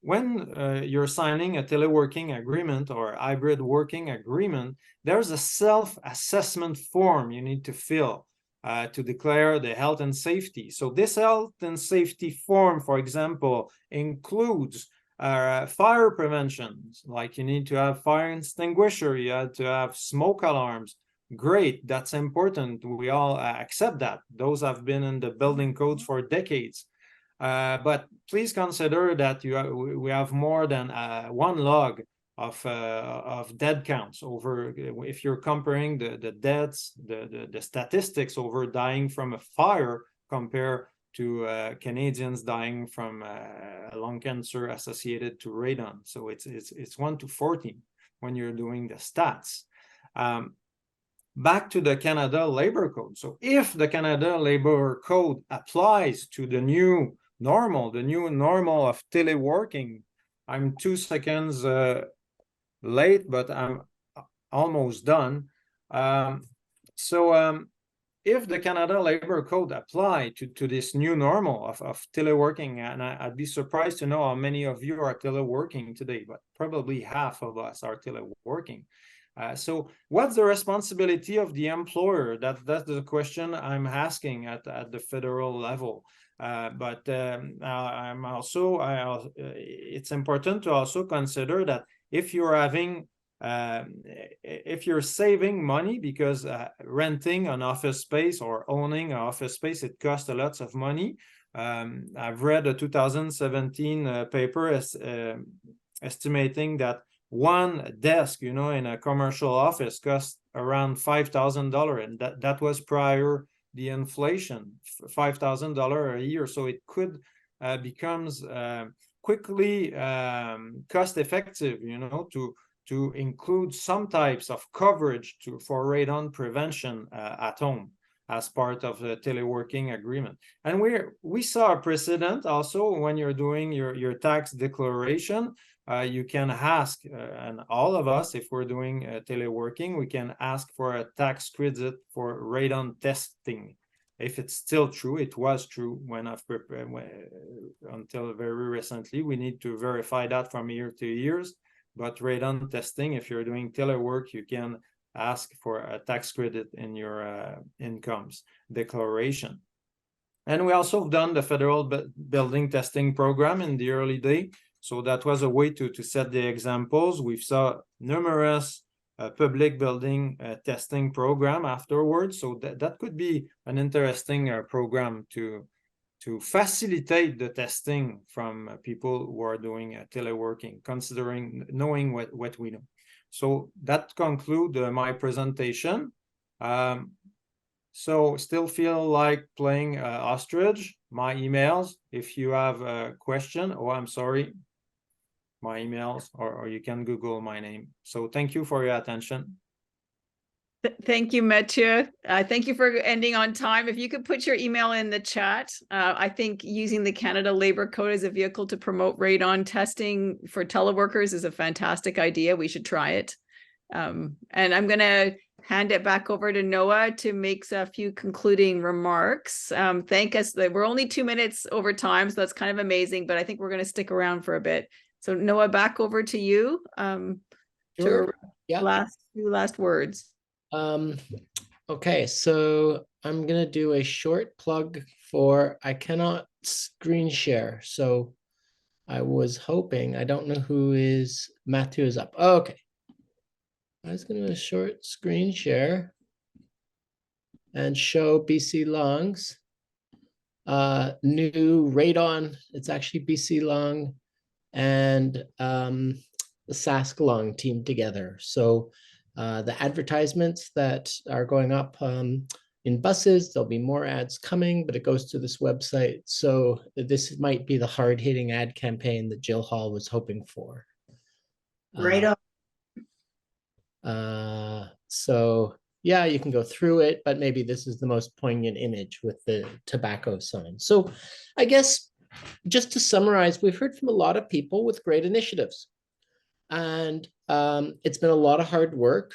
Speaker 13: When you're signing a teleworking agreement or hybrid working agreement, there's a self-assessment form you need to fill to declare the health and safety. So this health and safety form, for example, includes fire prevention, like you need to have fire extinguisher, you have to have smoke alarms. Great, that's important. We all accept that. Those have been in the building codes for decades. But please consider that we have more than 1 log of dead counts over. If you're comparing the deaths, the statistics over dying from a fire compared to Canadians dying from lung cancer associated to radon. So it's 1 to 14 when you're doing the stats. Back to the Canada Labor Code. So if the Canada Labor Code applies to the new normal of teleworking, I'm 2 seconds late, but I'm almost done. If the Canada Labor Code apply to this new normal of teleworking, and I'd be surprised to know how many of you are teleworking today, but probably half of us are teleworking. So what's the responsibility of the employer? That's the question I'm asking at the federal level. But I'm also, it's important to also consider that if you're having, if you're saving money because renting an office space or owning an office space, it costs a lot of money. I've read a 2017 paper estimating that one desk, in a commercial office costs around $5,000, and that was prior the inflation, $5,000 a year. So it could becomes quickly cost effective, to include some types of coverage for radon prevention at home as part of the teleworking agreement. And we saw a precedent also when you're doing your tax declaration. You can ask, and all of us, if we're doing teleworking, we can ask for a tax credit for radon testing. If it's still true, it was true until very recently. We need to verify that from year to years. But radon testing, if you're doing telework, you can ask for a tax credit in your incomes declaration. And we also done the federal building testing program in the early day. So that was a way to set the examples. We saw numerous public building testing program afterwards. So that could be an interesting program to facilitate the testing from people who are doing teleworking, knowing what we know. So that concludes my presentation. So still feel like playing ostrich. My emails, if you have a question, I'm sorry, my emails, or you can Google my name. So thank you for your attention.
Speaker 2: Thank you, Mathieu. Thank you for ending on time. If you could put your email in the chat. I think using the Canada Labor Code as a vehicle to promote radon testing for teleworkers is a fantastic idea. We should try it. And I'm going to hand it back over to Noah to make a few concluding remarks. Thank us. We're only 2 minutes over time, so that's kind of amazing, but I think we're going to stick around for a bit. So Noah, back over to you.
Speaker 1: Sure. Yeah.
Speaker 2: Last words.
Speaker 1: Okay, so I'm gonna do a short plug for, I cannot screen share, so I was hoping, I don't know who is, Matthew is up. Oh, okay. I was gonna do a short screen share and show BC Lung's new radon. It's actually BC Lung and the Sask Lung team together. So the advertisements that are going up in buses, there'll be more ads coming, but it goes to this website. So this might be the hard-hitting ad campaign that Jill Hall was hoping for.
Speaker 3: Right
Speaker 1: on. So yeah, you can go through it, but maybe this is the most poignant image with the tobacco sign. So I guess just to summarize, we've heard from a lot of people with great initiatives. And it's been a lot of hard work.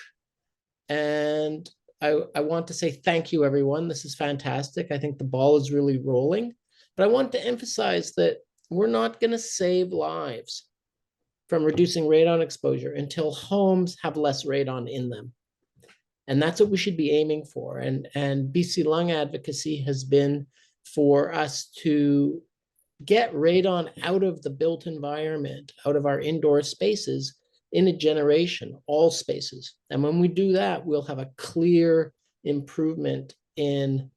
Speaker 1: And I want to say thank you, everyone. This is fantastic. I think the ball is really rolling. But I want to emphasize that we're not going to save lives from reducing radon exposure until homes have less radon in them. And that's what we should be aiming for. And BC Lung advocacy has been for us to get radon out of the built environment, out of our indoor spaces in a generation, all spaces. And when we do that, we'll have a clear improvement in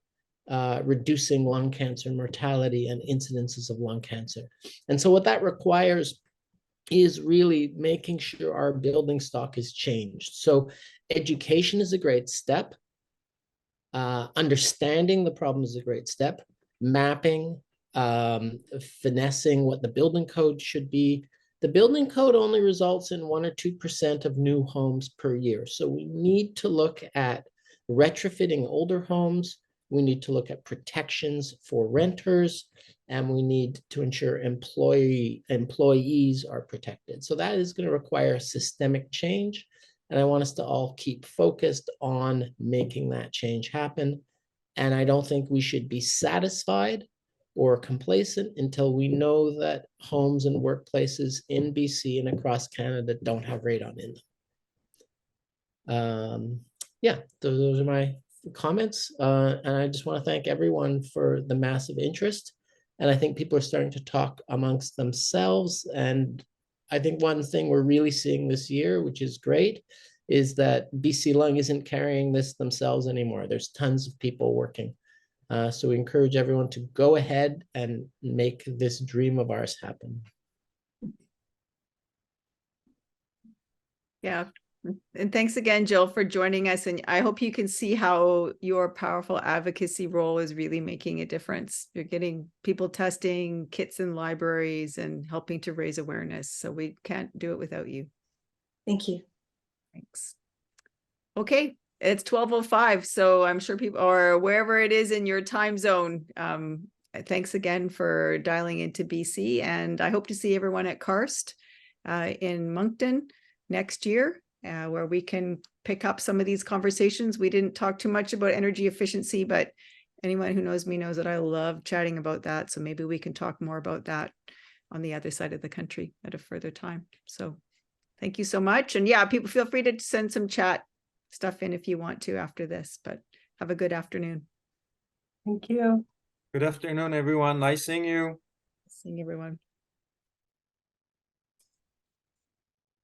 Speaker 1: reducing lung cancer mortality and incidences of lung cancer. And so what that requires is really making sure our building stock is changed. So education is a great step. Understanding the problem is a great step. mapping, finessing what the building code should be. The building code only results in 1 or 2% of new homes per year. So we need to look at retrofitting older homes. We need to look at protections for renters, and we need to ensure employees are protected. So that is going to require systemic change. And I want us to all keep focused on making that change happen. And I don't think we should be satisfied or complacent until we know that homes and workplaces in BC and across Canada don't have radon in them. Yeah, those are my comments. And I just want to thank everyone for the massive interest. And I think people are starting to talk amongst themselves. And I think one thing we're really seeing this year, which is great, is that BC Lung isn't carrying this themselves anymore. There's tons of people working. So we encourage everyone to go ahead and make this dream of ours happen.
Speaker 2: Yeah. And thanks again, Jill, for joining us. And I hope you can see how your powerful advocacy role is really making a difference. You're getting people testing kits in libraries and helping to raise awareness. So we can't do it without you.
Speaker 3: Thank you.
Speaker 2: Thanks. Okay, it's 12:05. So I'm sure people, or wherever it is in your time zone, thanks again for dialing into BC. And I hope to see everyone at Karst in Moncton next year, where we can pick up some of these conversations. We didn't talk too much about energy efficiency, but anyone who knows me knows that I love chatting about that. So maybe we can talk more about that on the other side of the country at a further time. So thank you so much. And yeah, people feel free to send some chat stuff in if you want to after this, but have a good afternoon.
Speaker 4: Thank you.
Speaker 13: Good afternoon, everyone. Nice seeing you.
Speaker 2: Seeing everyone.